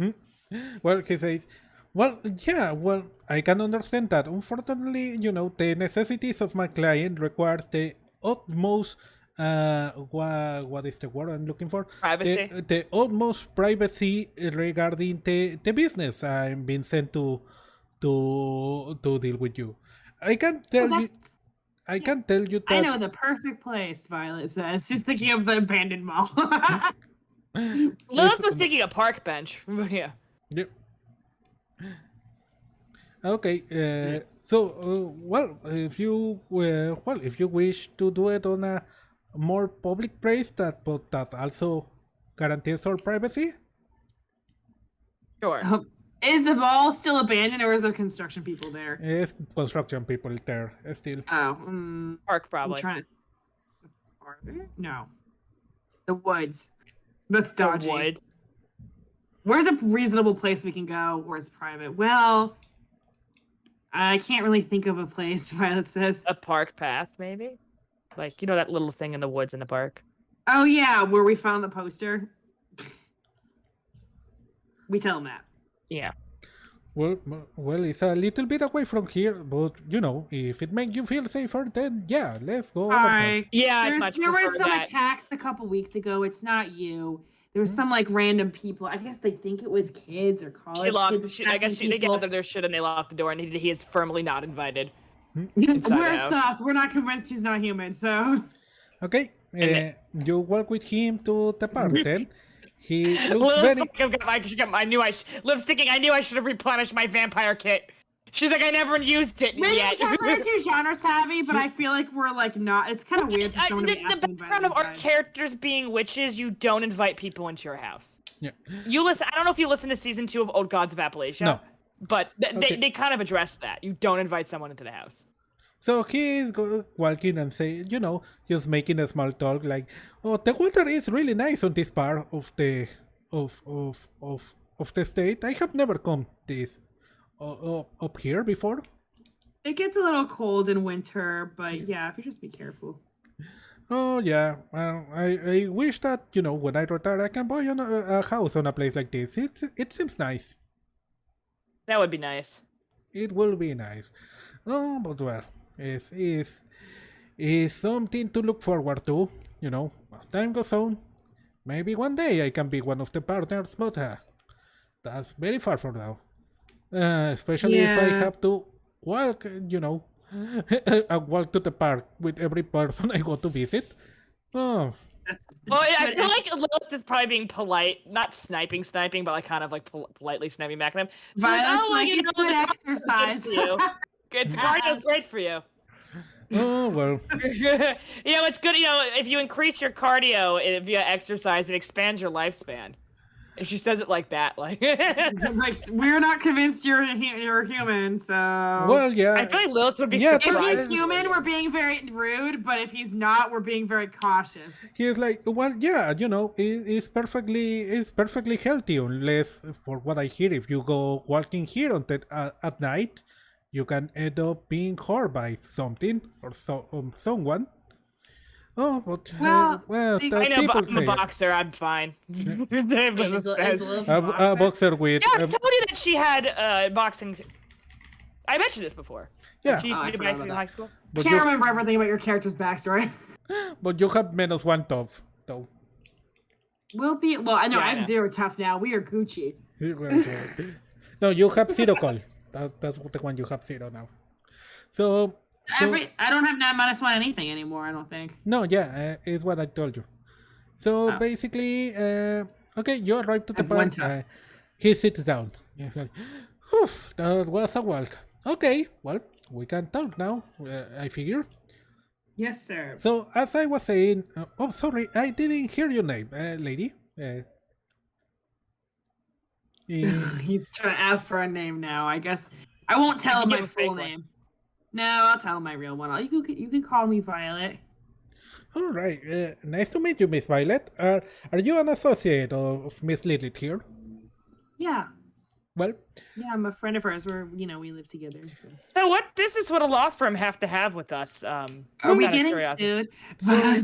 Well, he says, well, yeah, well, I can understand that. Unfortunately, the necessities of my client requires the utmost, what is the word I'm looking for? Privacy. The utmost privacy regarding the business I'm being sent to deal with you. I can tell you. I can tell you that. I know the perfect place, Violet says. She's thinking of the abandoned mall. Lilith was thinking a park bench. Yeah. Yep. Okay. So, if you wish to do it on a more public place that also guarantees our privacy. Sure. Is the mall still abandoned, or is there construction people there? It's construction people there still. Oh, Park probably. No, the woods. That's dodgy. The wood. Where's a reasonable place we can go where it's private? Well, I can't really think of a place. Violet says A park path, maybe. Like that little thing in the woods in the park. Oh yeah, where we found the poster. We tell them that. Yeah. Well, it's a little bit away from here, but if it makes you feel safer, then yeah, let's go. Yeah, there was some attacks a couple weeks ago. It's not you. There was some random people. I guess they think it was kids or college kids. I guess they gathered their shit and they locked the door, and he is firmly not invited. We're sus. We're not convinced he's not human. So. Okay. You walk with him to the park then. He looks very. Liv's thinking I knew I should have replenished my vampire kit. She's like, I never used it yet. Maybe we're too genre savvy, but I feel like we're not. It's kind of weird for someone to be asking. The background of our characters being witches, you don't invite people into your house. Yeah. You listen. I don't know if you listen to season 2 of Old Gods of Appalachia. No. But they kind of address that. You don't invite someone into the house. So he's walking and just making a small talk like, oh, the water is really nice on this part of the state. I have never come this up here before. It gets a little cold in winter, but yeah, if you just be careful. Oh yeah, well, I wish that when I retire I can buy a house on a place like this. It seems nice. That would be nice. It will be nice. Oh, but well. Is something to look forward to, as time goes on. Maybe one day I can be one of the partners, but that's very far from now. Especially if I have to walk, I walk to the park with every person I go to visit. Oh. Well, I feel like Lilith is probably being polite, not sniping, but kind of politely sniping back at him. Violet's it's good exercise. Good cardio's great for you. Oh well. It's good. If you increase your cardio via exercise, it expands your lifespan. And she says it like that, we're not convinced you're human, so. Well, yeah. I feel like Lilith would be surprised. If he's human, we're being very rude, but if he's not, we're being very cautious. He's like, well, yeah, it's perfectly healthy, unless, for what I hear, if you go walking here at night, you can end up being hurt by something or someone. Oh, but I know, but I'm a boxer. I'm fine. A boxer with. Yeah, I told you that she had boxing. I mentioned this before. Yeah. She used to do boxing in high school. I can't remember everything about your character's backstory. But you have -1 tough, though. I know I have 0 tough now. We are Gucci. No, you have 0 call. That's the one you have 0 now. So I don't have -1 anything anymore. I don't think. No, yeah, it's what I told you. So basically, okay, you arrive to the park. He sits down. He's like, that was a walk. Okay, well, we can talk now. I figure. Yes, sir. So as I was saying, sorry, I didn't hear your name, lady. He's trying to ask for a name now. I guess I won't tell him my full name. No, I'll tell him my real one. You can call me Violet. All right. Nice to meet you, Miss Violet. Are you an associate of Miss Lilith here? Yeah. Well, Yeah, I'm a friend of hers. We live together. So what business would a law firm have to have with us? Are we out of getting curiosity.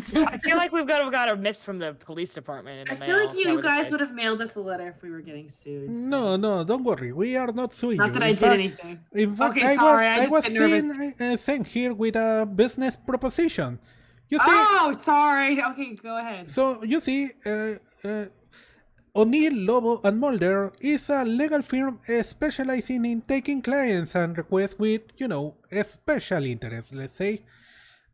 sued? I feel like we've got a miss from the police department in the I mail. feel like if that you were the guys case. would have mailed us a letter if we were getting sued. So. no, don't worry. We are not suing Not you. that I did anything. In fact, Okay, sorry, I I just was get nervous. sent here with a business proposition. You see, Oh, sorry. Okay, go ahead. so you see, O'Neill, Lobo, and Mulder is a legal firm specializing in taking clients and requests with, a special interest, let's say.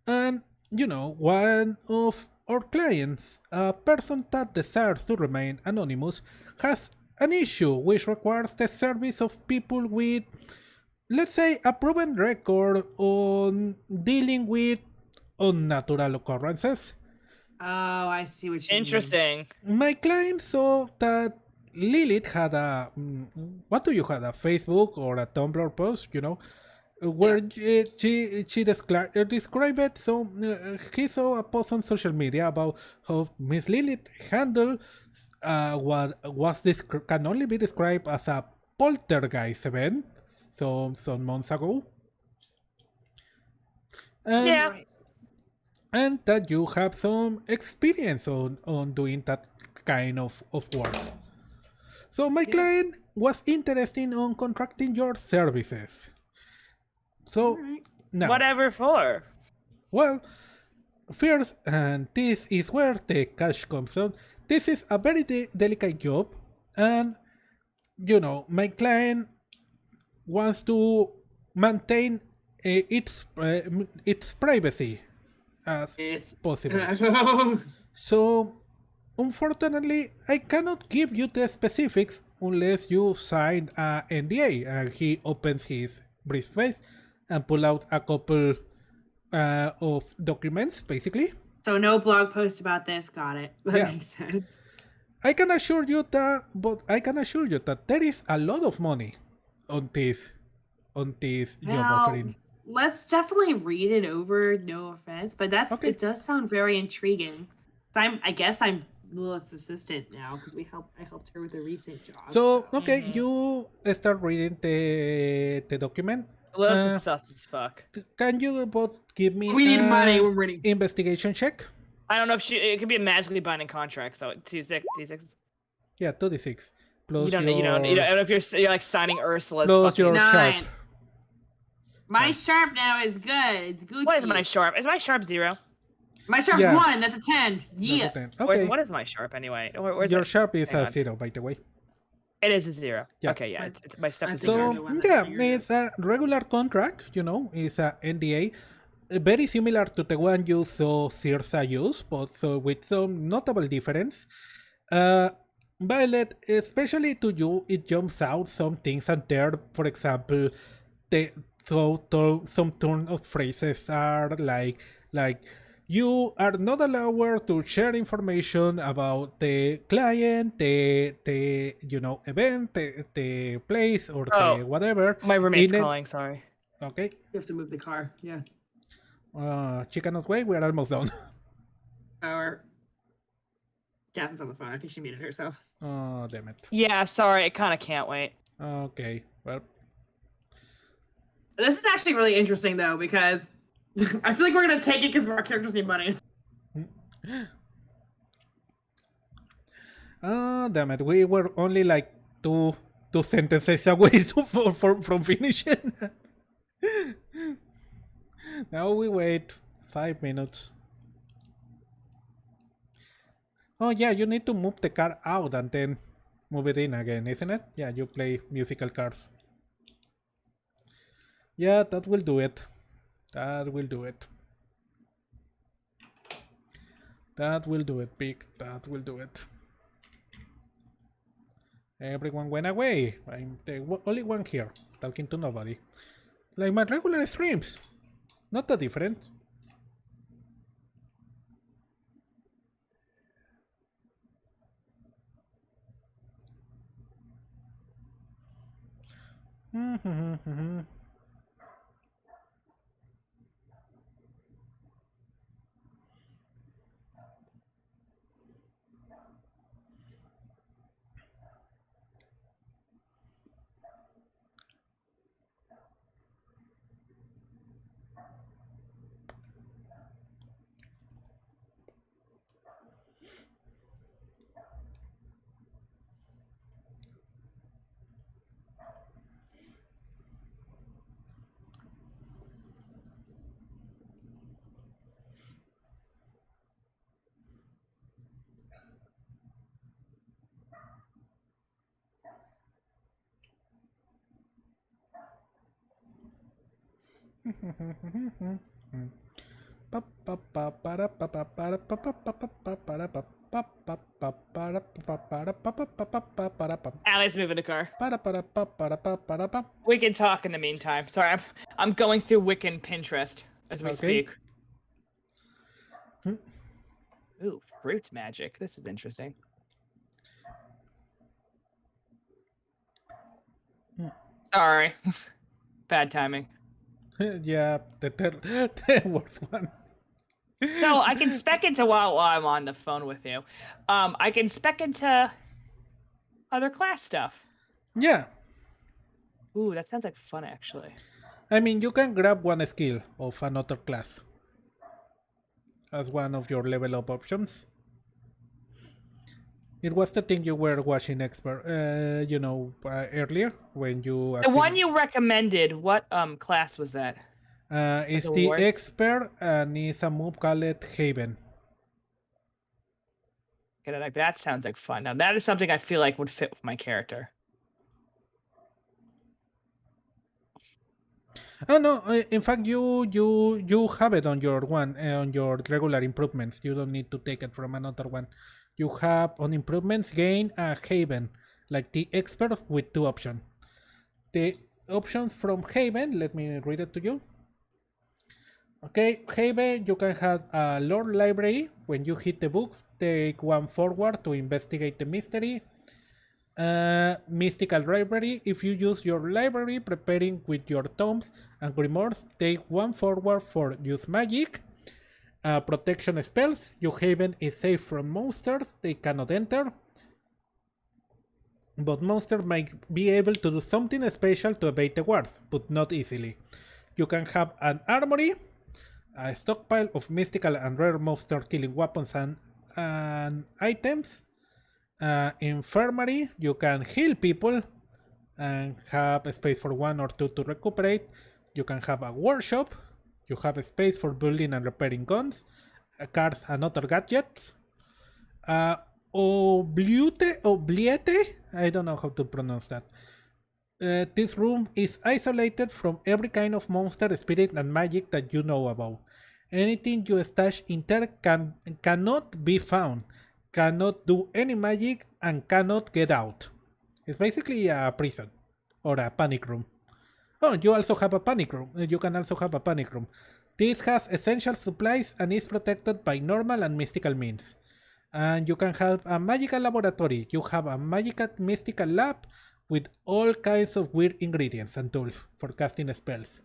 And, one of our clients, a person that desires to remain anonymous, has an issue which requires the service of people with, let's say, a proven record on dealing with unnatural occurrences. Oh, I see what you mean. Interesting. My client saw that Lilith had a what do you have, a Facebook or a Tumblr post, where she described it. So he saw a post on social media about how Miss Lilith handled what can only be described as a poltergeist event some months ago. And, Yeah. and that you have some experience on doing that kind of work. So my client was interested on contracting your services. So now, Whatever for. well, first, and this is where the cash comes on. This is a very delicate job, and my client wants to maintain its privacy as possible. So, unfortunately, I cannot give you the specifics unless you sign a NDA. And he opens his briefcase and pull out a couple of documents, basically. So no blog post about this. Got it. That makes sense. I can assure you that there is a lot of money on this job offering. Let's definitely read it over. No offense, but it does sound very intriguing. I guess I'm Lilith's assistant now because I helped her with a recent job. So you start reading the document. Lilith is sus as fuck. Can you both give me We need money. We're ready. Investigation check? I don't know if it could be a magically binding contract, so 2-6. Yeah, 2d6. Plus You don't know if you're like signing Ursula's plus fucking... your 9. sharp. My sharp now is good. It's Gucci. What is my sharp? Is my sharp 0? My sharp's 1. That's a 10. Yeah. That's a 10. Okay. What is my sharp anyway? Where's Your it? sharp is Hang a on. 0, by the way. It is a 0. Yeah. Okay, yeah. It's my stuff is So, 0. it's a regular contract, it's a NDA. Very similar to the one you saw Cirsa use, but so with some notable difference. Violet, especially to you, it jumps out some things and there. For example, some turn of phrases are like you are not allowed to share information about the client, the event, the place, or the whatever. My roommate's calling, sorry. Okay. You have to move the car. Yeah. She cannot wait. We're almost done. Or Catherine's on the phone. I think she muted herself. Oh, damn it. Yeah, sorry. I kind of can't wait. Okay. Well. This is actually really interesting, though, because I feel like we're going to take it because our characters need money. Oh, damn it. We were only like two sentences away from finishing. Now we wait 5 minutes. Oh yeah, you need to move the car out and then move it in again, isn't it? Yeah, you play musical cars. Yeah, that will do it. That will do it. That will do it, Pig. That will do it. Everyone went away. I'm the only one here, talking to nobody. Like my regular streams. Not that different. Allie's moving the car. We can talk in the meantime. Sorry, I'm going through Wiccan Pinterest as we speak. Ooh, fruit magic. This is interesting. Sorry. Bad timing. Yeah, the worst one. So I can spec into while I'm on the phone with you. I can spec into other class stuff. Yeah. Ooh, that sounds like fun, actually. I mean, you can grab one skill of another class as one of your level up options. It was the thing you were watching expert, earlier when you. The one you recommended. What class was that? It's the award? expert and it's a move called Haven. Okay, like that sounds like fun. Now that is something I feel like would fit with my character. Oh no! In fact, you have it on your one on your regular improvements. You don't need to take it from another one. You have on improvements gain a Haven, like the expert with two options. The options from Haven. Let me read it to you. Okay, Haven, you can have a lore library. When you hit the books, take one forward to investigate the mystery. Mystical library, if you use your library preparing with your tomes and grimoires, take one forward for use magic. Protection spells, your haven is safe from monsters, they cannot enter. But monsters might be able to do something special to evade the wards, but not easily. You can have an armory, a stockpile of mystical and rare monster killing weapons and items. Infirmary, you can heal people and have a space for one or two to recuperate. You can have a workshop. You have a space for building and repairing guns, cards and other gadgets. Obliete, I don't know how to pronounce that. This room is isolated from every kind of monster, spirit and magic that you know about. Anything you stash in there cannot be found, cannot do any magic, and cannot get out. It's basically a prison or a panic room. Oh, you also have a panic room. You can also have a panic room. This has essential supplies and is protected by normal and mystical means. And you can have a magical laboratory. You have a mystical lab with all kinds of weird ingredients and tools for casting spells.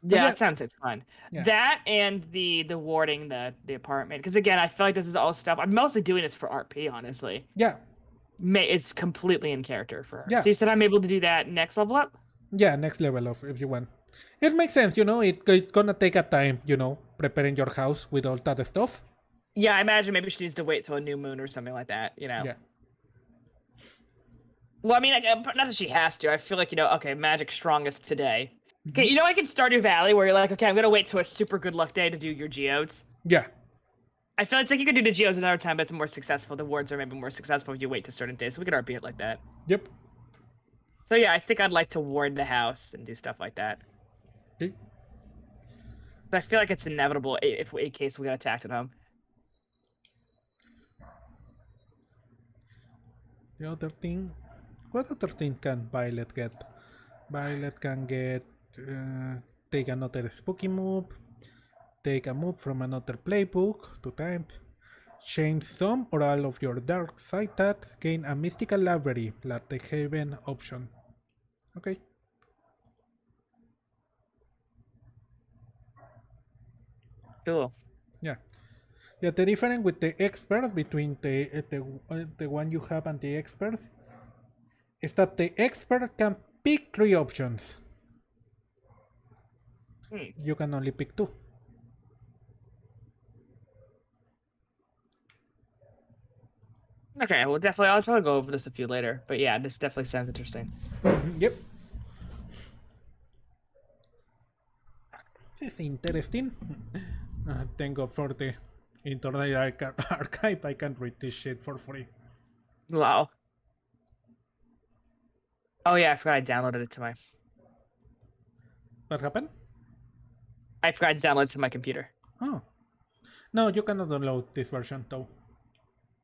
Yeah, that sounds like fun. Yeah. That and the warding the apartment. Because again, I feel like this is all stuff. I'm mostly doing this for RP, honestly. Yeah. It's completely in character for her. Yeah. So you said I'm able to do that next level up? Yeah, next level up if you want. It makes sense, it's gonna take a time, preparing your house with all that stuff. Yeah, I imagine maybe she needs to wait till a new moon or something like that, Yeah. Well, I mean, not that she has to. I feel like, okay, magic's strongest today. Okay, I can Stardew Valley where you're like, okay, I'm gonna wait till a super good luck day to do your geodes. Yeah. I feel like you can do the geodes another time, but it's more successful. The wards are maybe more successful if you wait to certain days, so we could RP it like that. Yep. So yeah, I think I'd like to ward the house and do stuff like that. Okay. But I feel like it's inevitable in case we got attacked at home. The other thing, what other thing can Violet get? Violet can get take another spooky move, take a move from another playbook to type, change some or all of your dark side tabs, gain a mystical library, like the Haven option. Okay. Cool. Yeah. Yeah, the difference with the expert between the one you have and the expert is that the expert can pick 3 options. You can only pick 2. Okay, well, definitely, I'll try to go over this a few later. But yeah, this definitely sounds interesting. Yep. It's interesting. Thank God for the internet archive. I can read this shit for free. Wow. Oh yeah, I forgot I downloaded it to my... What happened? I forgot to download it to my computer. Oh. No, you cannot download this version though.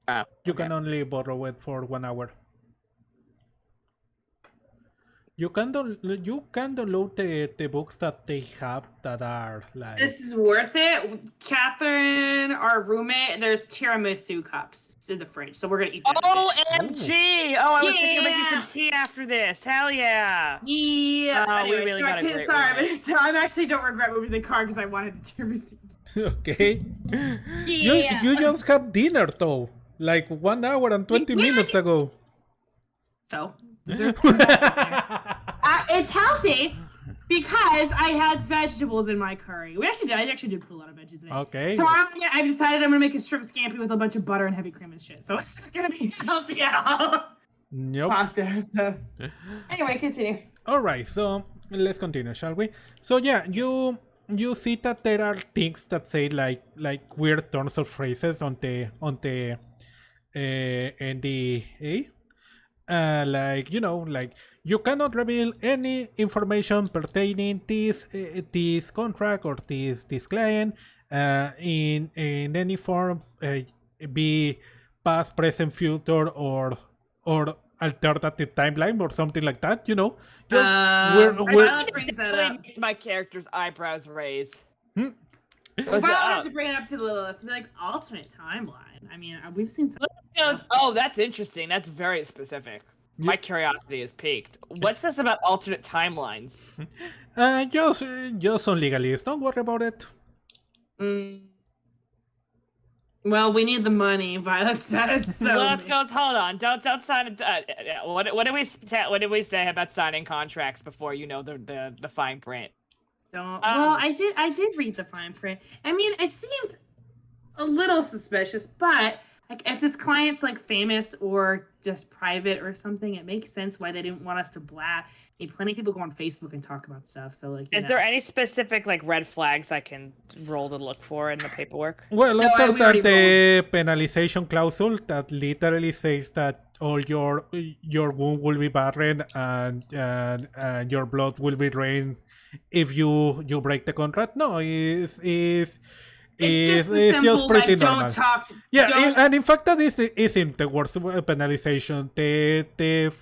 Oh, You okay. can only borrow it for 1 hour. You can download the books that they have that are like. This is worth it. Catherine, our roommate, there's tiramisu cups in the fridge, so we're gonna eat them. OMG! Oh, I was thinking of making Yeah. some tea after this. Hell yeah! Yeah. Oh, we Anyway, really got a great sorry, roommate. but I actually don't regret moving the car because I wanted the tiramisu. Okay. Yeah. You just have dinner though, like 1 hour and 20 We minutes ago. So it's healthy because I had vegetables in my curry. I actually did put a lot of veggies in it. Okay. Tomorrow I've decided I'm gonna make a shrimp scampi with a bunch of butter and heavy cream and shit. So it's not gonna be healthy at all. Nope. Pasta. So anyway, continue. All right. So let's continue, shall we? So yeah, you see that there are things that say like weird turns of phrases on the NDA. Like like you cannot reveal any information pertaining this contract or this client in any form, be past, present, future, or alternative timeline or something like that. Just Violet brings that Really up. makes my character's eyebrows raise. Well, Violet have to bring it up to Lilith. Be like alternate timeline. I mean, we've seen some. Goes, oh, that's interesting. That's very specific. My curiosity is piqued. What's this about alternate timelines? just on legalese. Don't worry about it. Well, we need the money, Violet says. So Lilith goes, hold on, don't sign it. What did we say about signing contracts before you know the fine print? don't. Well, I did read the fine print. I mean, it seems a little suspicious, but like if this client's like famous or just private or something, it makes sense why they didn't want us to blab. I mean, plenty of people go on Facebook and talk about stuff. So like, Is there any specific like red flags I can roll to look for in the paperwork? Well, No, other we than already the penalization clause that literally says that all your wound will be barren and your blood will be drained if you break the contract. No, it's just the simple pretty like normal. don't talk. Yeah, don't, and in fact that isn't the worst penalization. The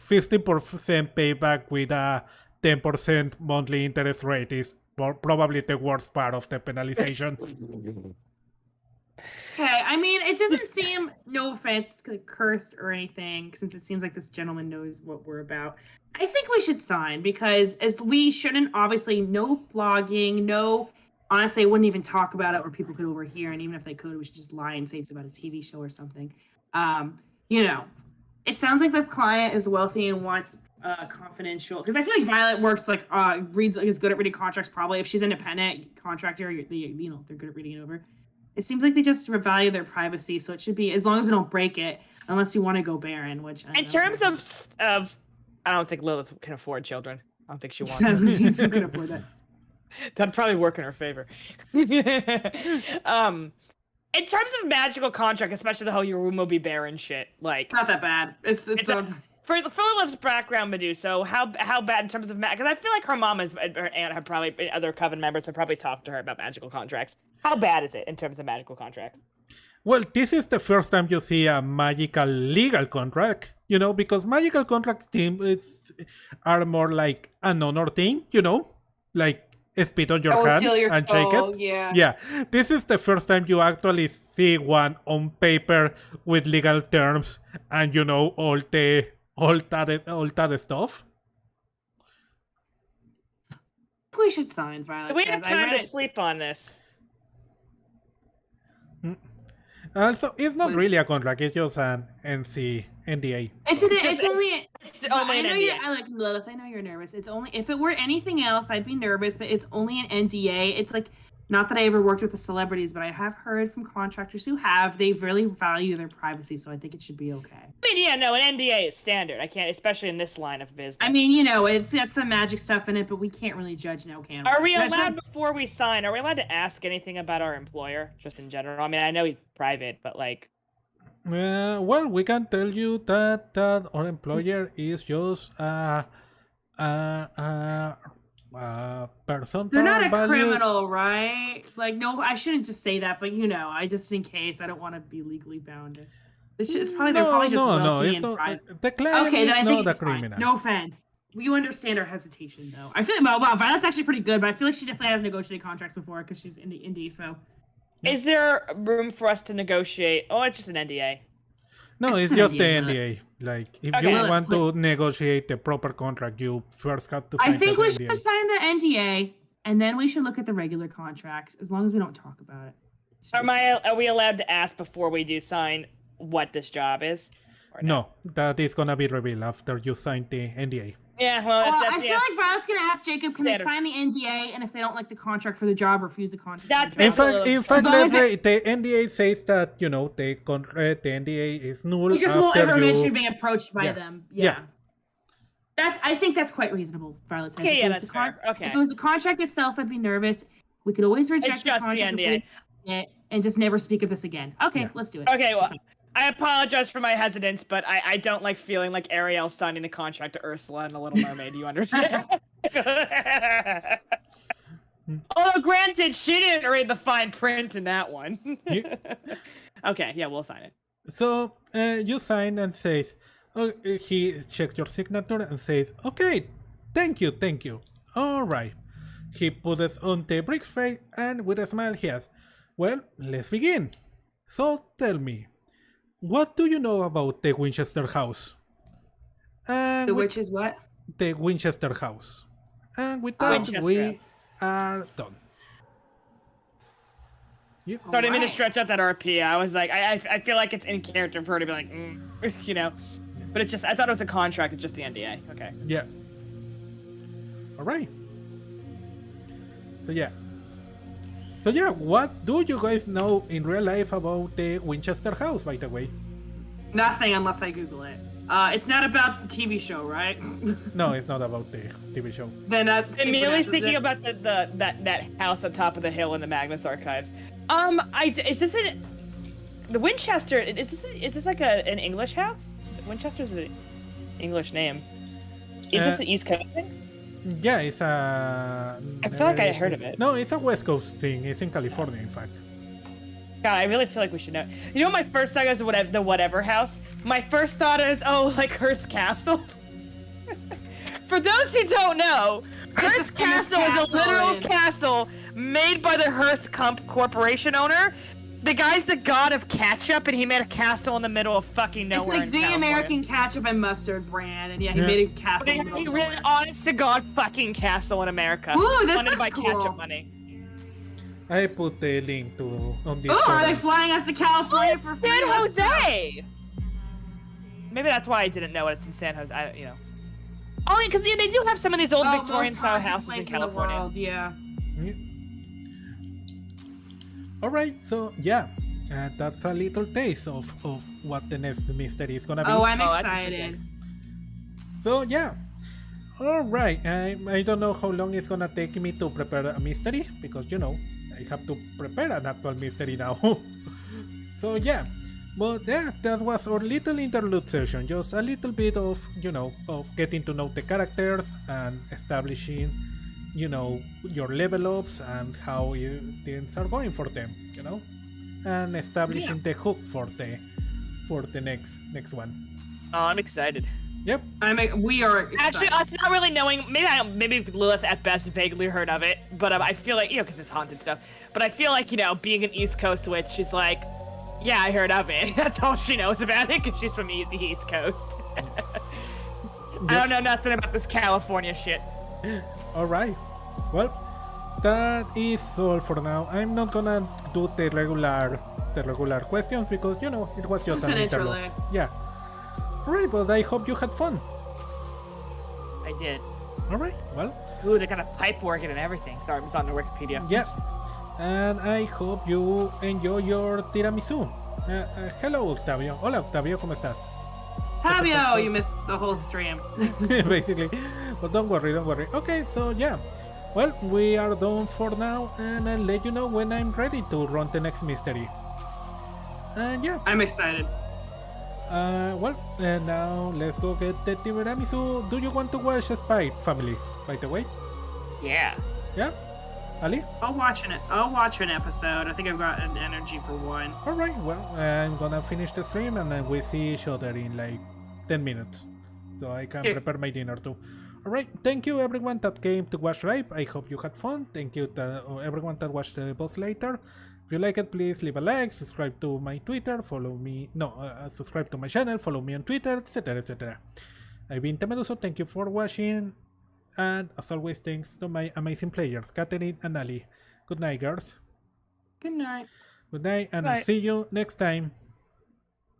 15% payback with a 10% monthly interest rate is probably the worst part of the penalization. Okay, I mean, it doesn't seem, no offense, like, cursed or anything, since it seems like this gentleman knows what we're about. I think we should sign because as we shouldn't, obviously, no blogging, no, honestly, I wouldn't even talk about it or people could overhear, and even if they could, we should just lie and say it's about a TV show or something. It sounds like the client is wealthy and wants confidential, because I feel like Violet works is good at reading contracts. Probably if she's independent contractor, they're good at reading it over. It seems like they just value their privacy, so it should be as long as we don't break it, unless you want to go barren. Which In terms of, I don't think Lilith can afford children. I don't think she wants them. you can afford that. That'd probably work in her favor. In terms of magical contract, especially the whole your room will be barren shit, like It's not that bad. It's not. For Lilith's background, Meduso, how bad in terms of because I feel like her mom her aunt have probably other coven members have probably talked to her about magical contracts. How bad is it in terms of magical contracts? Well, this is the first time you see a magical legal contract, because magical contracts are more like an honor thing, like spit on your hand steal your and soul, shake it. yeah. Yeah, this is the first time you actually see one on paper with legal terms and all that stuff. We should sign, Violet. We says. have I time read to it. sleep on this. Also, it's not What is really a contract; it's just an NDA. It's only. only I an know NDA. I like Lilith. I know you're nervous. It's only if it were anything else, I'd be nervous. But it's only an NDA. It's like not that I ever worked with the celebrities, but I have heard from contractors who have. They really value their privacy, so I think it should be okay. I mean, yeah, no, an NDA is standard. I can't, especially in this line of business. I mean, it's got some magic stuff in it, but we can't really judge now, can we? Are we That's allowed not- before we sign? Are we allowed to ask anything about our employer, just in general? I mean, I know he's private, but like. Well, we can tell you that our employer is just person. They're not a value. criminal, right? Like, no, I shouldn't just say that, but I just in case, I don't want to be legally bound. It's probably they're probably just wealthy and private. The claim Okay, then I is think not a it's fine. criminal. No offense. You understand our hesitation, though. I feel wow, Violet's actually pretty good, but I feel like she definitely has negotiated contracts before because she's indie. So, Is there room for us to negotiate? Oh, it's just an NDA. No, it's an just the NDA, but- NDA. Like, if Okay. you want to negotiate the proper contract, you first have to sign I think the we NDA. should sign the NDA, and then we should look at the regular contracts, as long as we don't talk about it. Are we allowed to ask before we do sign what this job is? Or No, that is gonna be revealed after you sign the NDA. Yeah, well, I that's, feel like Violet's gonna ask Jacob, can they Standard. sign the NDA, and if they don't like the contract for the job, refuse the contract. That's for the In job. fact, long let's as say the NDA says that the NDA is null we just won't after ever you. mention being approached by Yeah. them. Yeah. I think that's quite reasonable, Violet says. Okay, If it yeah, was that's the fair. Okay. If it was the contract itself, I'd be nervous. We could always reject the just the contract NDA. and just never speak of this again. Okay, Yeah. let's do it. Okay, well, I apologize for my hesitance, but I don't like feeling like Ariel signing the contract to Ursula and the Little Mermaid. Do you understand? Although, granted, she didn't read the fine print in that one. Okay, yeah, we'll sign it. So you sign and says, he checks your signature and says, okay, thank you. All right. He puts it on the brick's face and with a smile he asks, well, let's begin. So tell me, what do you know about the Winchester house? And The with witch is what? the Winchester house. And with that, Winchester we house. are done. Yep. So I didn't mean to Alright. stretch out that RP. I was like, I feel like it's in character for her to be like, But it's just, I thought it was a contract, it's just the NDA. Okay. Yeah. All right. So yeah, what do you guys know in real life about the Winchester house, by the way? Nothing unless I Google it. It's not about the TV show, right? No, it's not about the TV show. Then that's Immediately thinking about that house on top of the hill in the Magnus archives. Is this the Winchester? Is this like an English house? Winchester's an English name. Is this the East Coast thing? Yeah, it's a. I feel like I heard of it. No, it's a West Coast thing. It's in California, in fact. God, I really feel like we should know. You know, my first thought is the whatever house. My first thought is, like Hearst Castle. For those who don't know, Hearst Castle is a literal castle made by the Hearst Corporation owner. The guy's the god of ketchup, and he made a castle in the middle of fucking It's nowhere. like the American ketchup and mustard brand, and he Yeah. made a castle. in the He middle of really nowhere. honest to god fucking castle in America. Ooh, this funded looks by cool. ketchup money. I put the link on this. Ooh, are they forum. flying us to California for free? San Let's go. Jose. Maybe that's why I didn't know it's in San Jose. Only because they do have some of these old Oh, Victorian most style haunted houses in place the California. world, yeah. Yeah. All right, so yeah, that's a little taste of what the next mystery is gonna be. Oh, I'm Oh, that's excited. So yeah, all right. I don't know how long it's gonna take me to prepare a mystery because I have to prepare an actual mystery now. So yeah, but yeah, that was our little interlude session. Just a little bit of of getting to know the characters and establishing your level ups and how things are going for them. And establishing the hook for the next one. Oh, I'm excited. Yep. We are excited. Actually, us not really knowing, maybe Lilith at best vaguely heard of it, but I feel like, because it's haunted stuff, but I feel like, being an East Coast witch, she's like, yeah, I heard of it. That's all she knows about it, because she's from the East Coast. I don't know nothing about this California shit. All right. Well, that is all for now. I'm not gonna do the regular questions because it was just Just an interlude. interlude. Yeah. All right. Well, I hope you had fun. I did. All right. Well, Ooh, they got a pipe organ and everything. Sorry, I'm just on the Wikipedia. yeah. And I hope you enjoy your tiramisu. Hello, Octavio. Hola, Octavio. ¿Cómo estás? Tabio, you missed the whole stream. Basically. But don't worry. Okay, so yeah. Well, we are done for now, and I'll let you know when I'm ready to run the next mystery. And yeah. I'm excited. Now let's go get the tiramisu. Do you want to watch Spy Family, by the way? Yeah. Yeah? Ali? I'll watch an episode. I think I've got an energy for one. Alright, well, I'm gonna finish the stream and then we see each other in like 10 minutes. So I can prepare my dinner too. Alright, thank you everyone that came to watch live. I hope you had fun. Thank you to everyone that watched both later. If you like it, please leave a like, subscribe to my Twitter, subscribe to my channel, follow me on Twitter, etc. etc. I've been Meduso, thank you for watching. And as always, thanks to my amazing players, Catherine and Ali. Good night, girls. Good night. Good night, and see you next time.